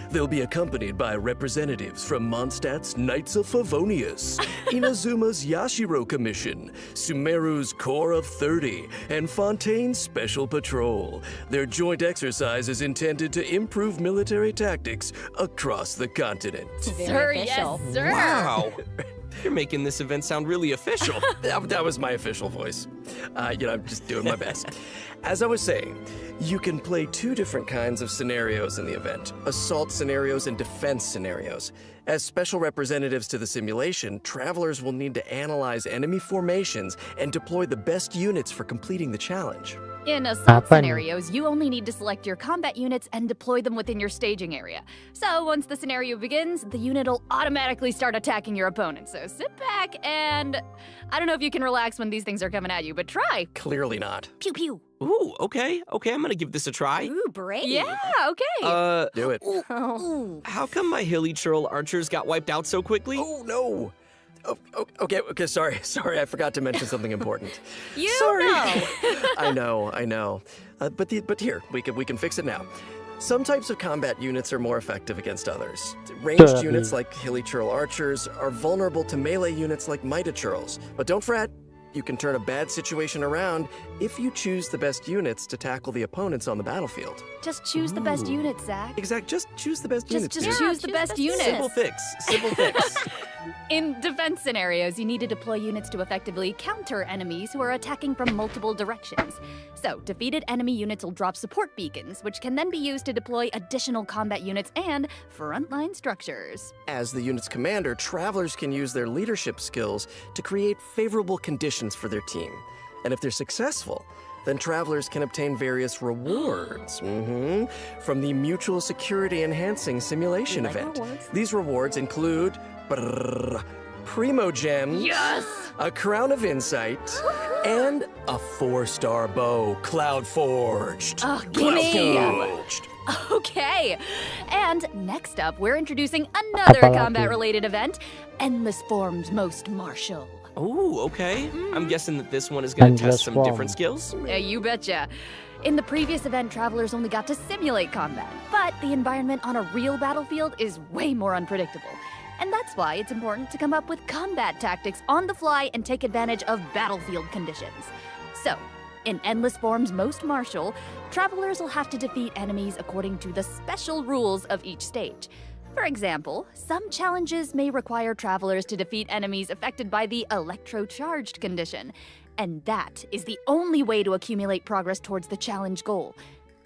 They'll be accompanied by representatives from Mondstadt's Knights of Favonius, Inazuma's Yashiro Commission, Sumeru's Corps of 30, and Fontaine's Special Patrol. Their joint exercise is intended to improve military tactics across the continent. Sir, yes, sir. Wow. You're making this event sound really official. That was my official voice. I'm just doing my best. As I was saying, you can play two different kinds of scenarios in the event: assault scenarios and defense scenarios. As special representatives to the simulation, travelers will need to analyze enemy formations and deploy the best units for completing the challenge. In assault Apa nih? scenarios, you only need to select your combat units and deploy them within your staging area. So once the scenario begins, the unit will automatically start attacking your opponent. So sit back and I don't know if you can relax when these things are coming at you, but try. Clearly not. Pew pew. Ooh, okay, I'm gonna give this a try. Ooh, brave. Yeah, okay. Do it. Oh. How come my hilly churl archers got wiped out so quickly? Oh, no. Okay, sorry, I forgot to mention something important. You Sorry. know. I know. But here, we can fix it now. Some types of combat units are more effective against others. Ranged units like hilly churl archers are vulnerable to melee units like mighty churls. But don't fret, you can turn a bad situation around if you choose the best units to tackle the opponents on the battlefield. Just choose the best unit, Zach. Exact, just choose the best units. Just dude. choose the best unit. Simple fix. In defense scenarios, you need to deploy units to effectively counter enemies who are attacking from multiple directions. So, defeated enemy units will drop support beacons, which can then be used to deploy additional combat units and frontline structures. As the unit's commander, travelers can use their leadership skills to create favorable conditions for their team. And if they're successful, then travelers can obtain various rewards from the Mutual Security Enhancing Simulation event. These rewards include Primo Gems, Yes! a Crown of Insight, and a 4-star bow, Cloud Forged. Oh, Cloud gimme! Forged. Okay, and next up, we're introducing another Apalagi? combat-related event, Endless Forms Most Martial. Ooh, okay. I'm guessing that this one is gonna Endless test some form. different skills. Yeah, you betcha. In the previous event, travelers only got to simulate combat, but the environment on a real battlefield is way more unpredictable. And that's why it's important to come up with combat tactics on the fly and take advantage of battlefield conditions. So, in Endless Forms Most Martial, travelers will have to defeat enemies according to the special rules of each stage. For example, some challenges may require travelers to defeat enemies affected by the electrocharged condition, and that is the only way to accumulate progress towards the challenge goal.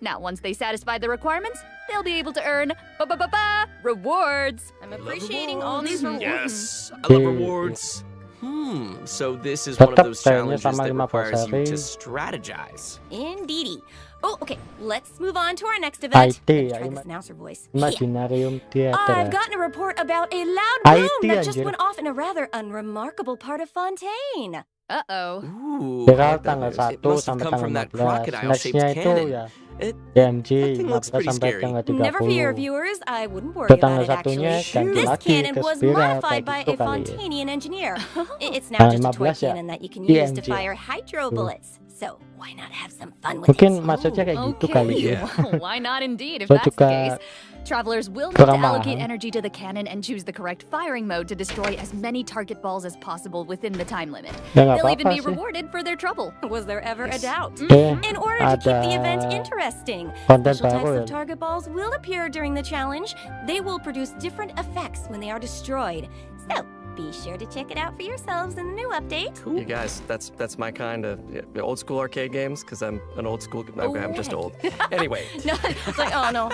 Now, once they satisfy the requirements, they'll be able to earn rewards. I'm appreciating all these rewards. Yes, I love rewards. So this is one of Tetap those kayaknya challenges sama that 5 requires you to seri. strategize. Indeedy. Oh, okay. Let's move on to our next event. IT, Try this announcer voice. Imaginarium Theater. I've gotten a report about a loud boom IT, that just anjir. went off in a rather unremarkable part of Fontaine. Uh-oh. Ooh, Viral heard that tanggal news. It 1 must have sampai come tanggal from that 14. crocodile-shaped Nextnya itu cannon. ya It, DMG that thing looks 15 pretty sampai scary. tanggal 30. Never fear, viewers. I wouldn't worry Ke about tanggal it, satunya actually. ganti This lagi cannon ke was spiral modified kayak by gitu a kali ya. Fontanian engineer. It's now Tanggal just a toy 15 ya. cannon that you can use to DMG. fire hydro bullets. So why not have some fun with Mungkin it? maksudnya kayak gitu kali ya. Well, why not indeed, if Gua that's the juga case? Travelers will need to kurang allocate paham. energy to the cannon and choose the correct firing mode to destroy as many target balls as possible within the time limit. Ya nggak They'll even apa-apa be sih. rewarded for their trouble. Was there ever a doubt? Eh, In order to keep the event ada interesting, konten special types baru ya. of target balls will appear during the challenge. They will produce different effects when they are destroyed. So, be sure to check it out for yourselves in the new update. You guys, that's my kind of old school arcade games, because I'm an old school. I'm just old. Anyway, No, it's like, oh, no,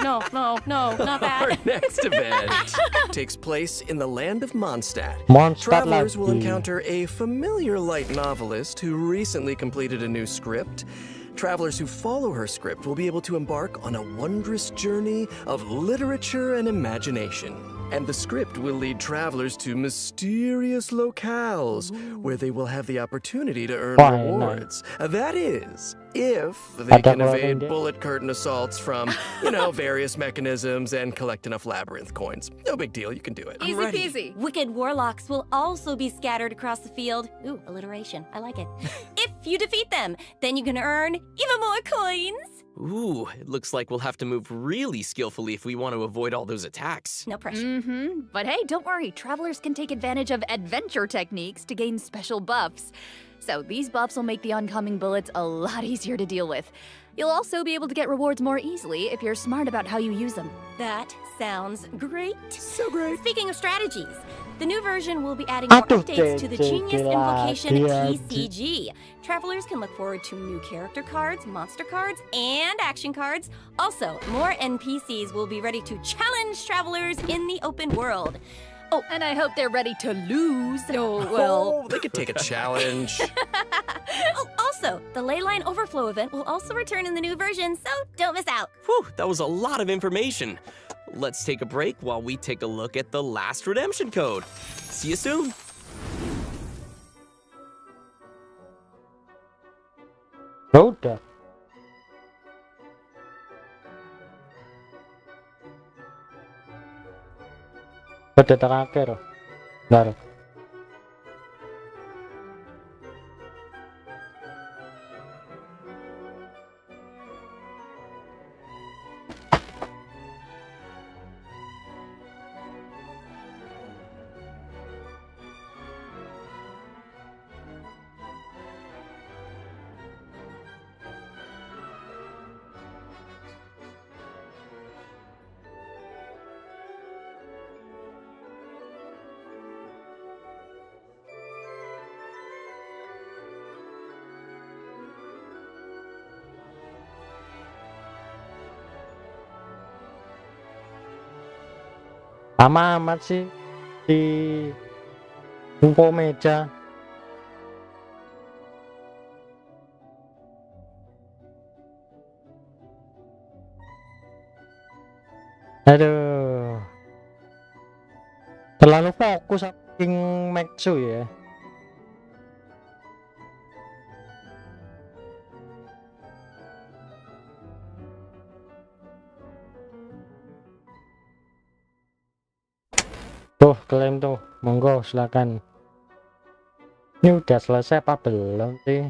not our that. next event takes place in the land of Mondstadt. Mondstadt Travelers will lagi. encounter a familiar light novelist who recently completed a new script. Travelers who follow her script will be able to embark on a wondrous journey of literature and imagination. And the script will lead travelers to mysterious locales where they will have the opportunity to earn Why not? rewards. That is, if they Ada can evade keluarin dia. bullet curtain assaults from, various mechanisms and collect enough labyrinth coins. No big deal, you can do it. Easy peasy. Wicked warlocks will also be scattered across the field. Ooh, alliteration. I like it. If you defeat them, then you can earn even more coins. ooh, it looks like we'll have to move really skillfully if we want to avoid all those attacks. No pressure. Mm-hmm. But hey, don't worry. Travelers can take advantage of adventure techniques to gain special buffs. So these buffs will make the oncoming bullets a lot easier to deal with. You'll also be able to get rewards more easily if you're smart about how you use them. That sounds great. So great. Speaking of strategies, the new version will be adding more Aduh, updates to the Genius Invocation dia- PCG. Travelers can look forward to new character cards, monster cards, and action cards. Also, more NPCs will be ready to challenge travelers in the open world. Oh, and I hope they're ready to lose. Oh, well. Oh, they could take a challenge. Oh, also, the Leyline Overflow event will also return in the new version, so don't miss out. Whew, that was a lot of information. Let's take a break while we take a look at the last redemption code. See you soon. Udah. Pada terakhir. Bentar. Lama amat sih di info meja. Aduh. Terlalu fokus saking Maxu ya. Tuh, klaim tuh. Monggo, silakan. Ini udah selesai apa belum sih?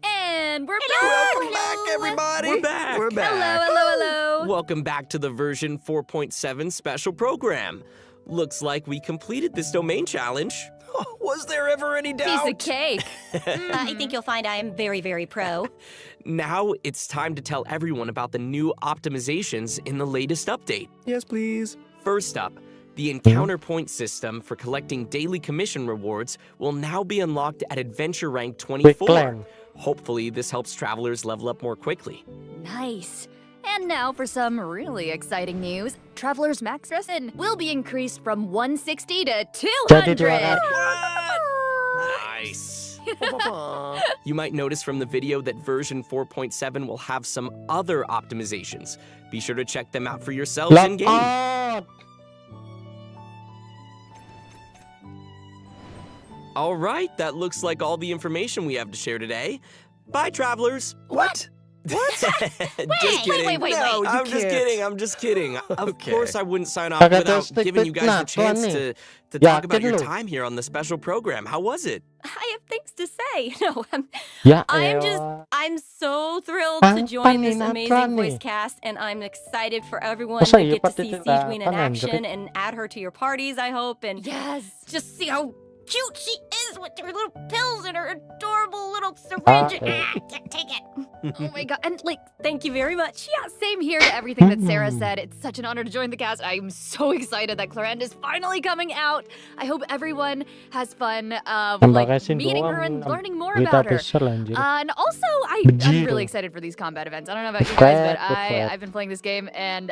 And we're Welcome back, everybody. We're back. We're back. hello. Welcome back to the version 4.7 special program. Looks like we completed this domain challenge. Was there ever any doubt? Piece of cake. I think you'll find I am very, very pro. Now it's time to tell everyone about the new optimizations in the latest update. Yes, please. First up, the encounter point system for collecting daily commission rewards will now be unlocked at adventure rank 24. Hopefully, this helps travelers level up more quickly. Nice. And now for some really exciting news. Traveler's max resin will be increased from 160 to 200. Nice. You might notice from the video that version 4.7 will have some other optimizations. Be sure to check them out for yourselves in-game. All right, that looks like all the information we have to share today. Bye, travelers. What? What? Just kidding. Wait. No, I'm just kidding. Of Okay. course I wouldn't sign off without giving you guys the chance to talk about your time here on the special program. How was it? I have things to say. No, Ya I'm so thrilled to join this amazing voice cast, and I'm excited for everyone to get to see Queen in action and add her to your parties, I hope, and just see how cute she is with her little pills and her adorable little syringe. Take it. Oh my god, and thank you very much. Yeah, same here to everything that Sarah said. It's such an honor to join the cast. I'm so excited that Clarence is finally coming out. I hope everyone has fun meeting her and learning more about her. And also, I'm really excited for these combat events. I don't know about you guys, but I've been playing this game, and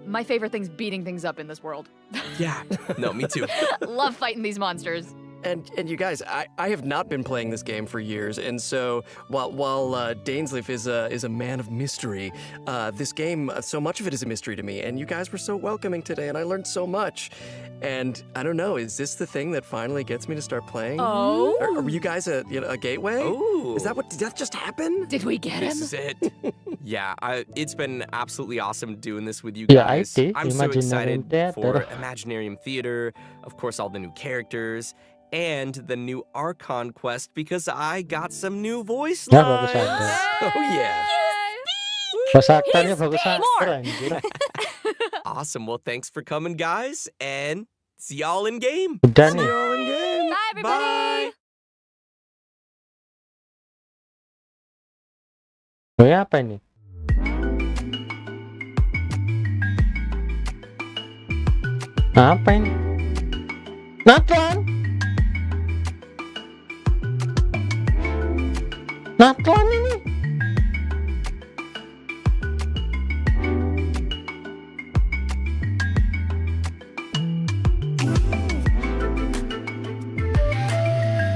my favorite thing's beating things up in this world. Yeah, no, me too. Love fighting these monsters. And you guys, I have not been playing this game for years, and so while Dainsleif is a man of mystery, this game, so much of it is a mystery to me. And you guys were so welcoming today, and I learned so much. And I don't know, is this the thing that finally gets me to start playing? Oh, are you guys a gateway? Oh, did that just happen? Did we get him? This is it. Yeah, it's been absolutely awesome doing this with you guys. I'm so excited for Imaginarium Theater, of course, all the new characters, and the new Archon quest because I got some new voice lines. Oh yeah. Awesome. Well, thanks for coming, guys, and see y'all in game. See y'all in game. Bye, everybody. Bye. Oh, apa ini? Apa ini? Nathan? Nathan ini?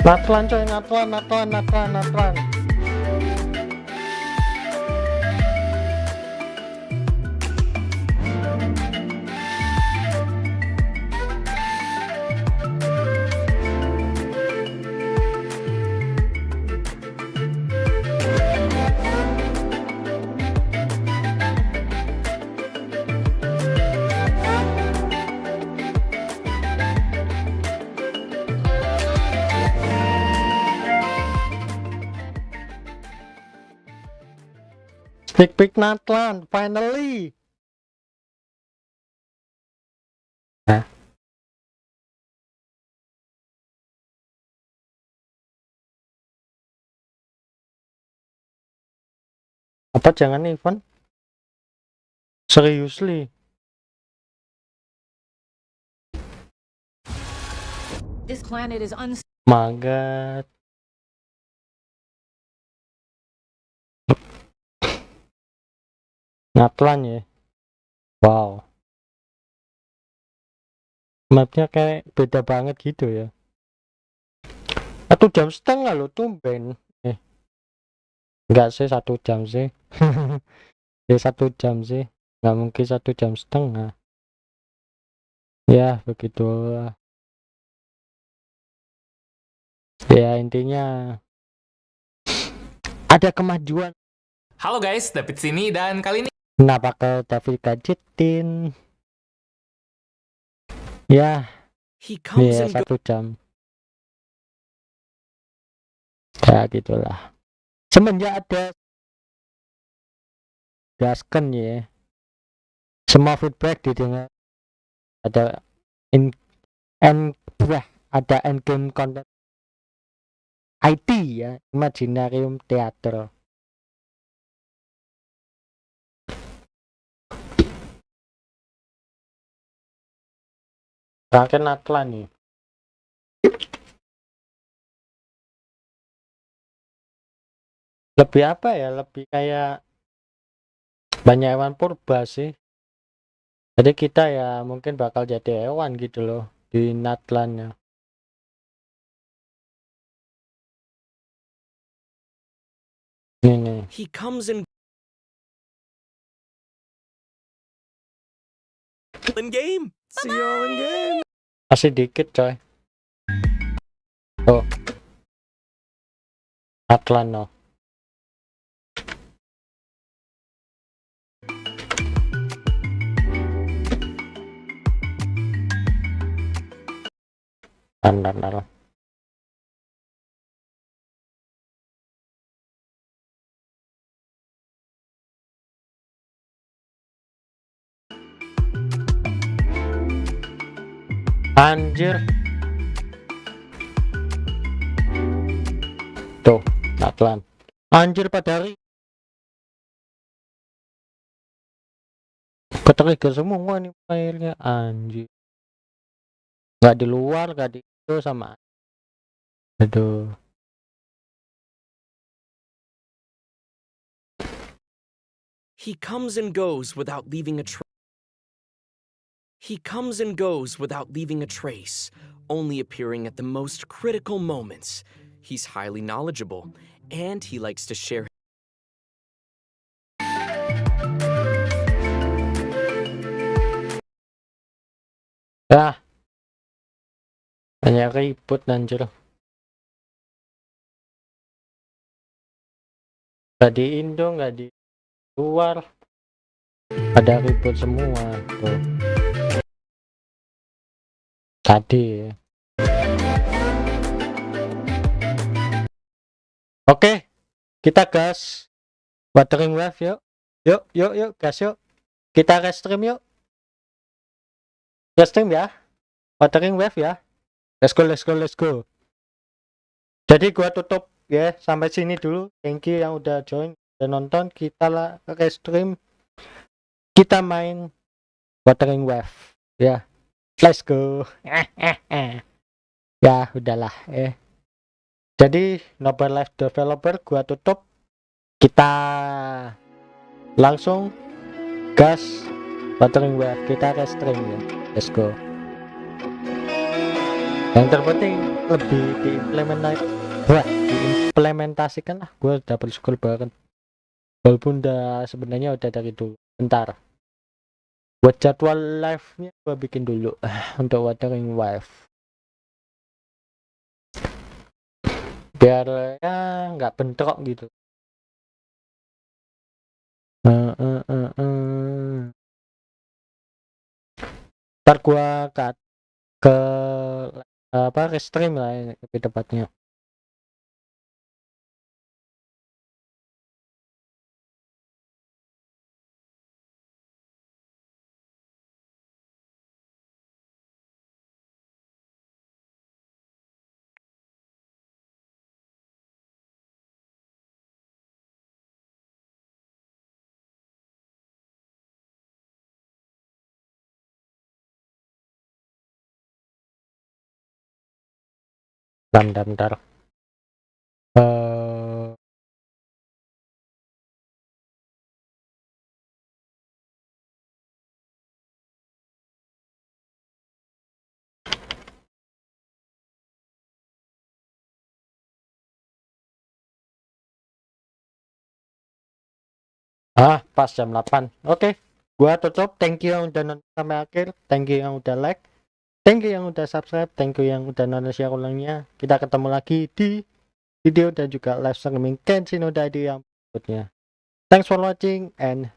Natlan coy, Natlan. Pick Natlan, finally. Apa jangan event? Seriously? This planet is My God. Natlan ya. Wow. Mapnya kayak beda banget gitu ya. 1,5 jam loh tumben. Enggak sih 1 jam sih. Ya 1 jam sih. Nggak mungkin 1,5 jam. Ya begitulah. Ya intinya ada kemajuan. Halo guys, David sini dan kali ini Kenapa ke David gadgetin? Ya, ya 1 jam. Ya gitulah. Semenjak ada gasken ya, semua feedback didengar. Ada ada endgame content IT ya, Imaginarium Theater. Terakhir Natla nih. Lebih apa ya? Lebih kayak banyak hewan purba sih. Jadi kita ya mungkin bakal jadi hewan gitu loh di Natlannya. Ini. He comes in game. See you all in game. Masih dikit coy. Oh. Atlano. Andar. Anjir. Tuh, Natlan. Anjir pada hari. Ketrigger semua nih filenya, anjir. Nggak di luar, nggak di itu sama. Aduh. He comes and goes without leaving a trace, only appearing at the most critical moments. He's highly knowledgeable, and he likes to share. Ah. Banyak ribut anjir. Nggak di Indo, nggak di luar. Ada ribut semua tuh. Tadi. Oke, kita gas. Watering wave yuk. Yuk gas yuk. Kita restream yuk. Restream ya. Watering wave ya. Let's go. Jadi gua tutup ya sampai sini dulu. Thank you yang udah join dan nonton. Kita lah restream. Kita main Watering wave ya. Let's go. Ya udahlah Jadi Nobar Live Developer gua tutup. Kita langsung gas Watering wave. Kita restream ya. Let's go. Yang terpenting lebih diimplementasikan lah. Gue udah bersyukur banget. Walaupun sebenarnya udah dari dulu. Bentar. Buat jadwal live-nya gue bikin dulu untuk Watering wave. Biar ya nggak bentrok gitu. Ntar gue ke restream lah lebih tepatnya. Bentar. Pas jam 8. Oke. Gua tutup. Thank you yang udah nonton sampai akhir. Thank you yang udah like. Thank you yang udah subscribe. Thank you yang udah nonton share ulangnya. Kita ketemu lagi di video dan juga live streaming Genshin yang berikutnya. Thanks for watching and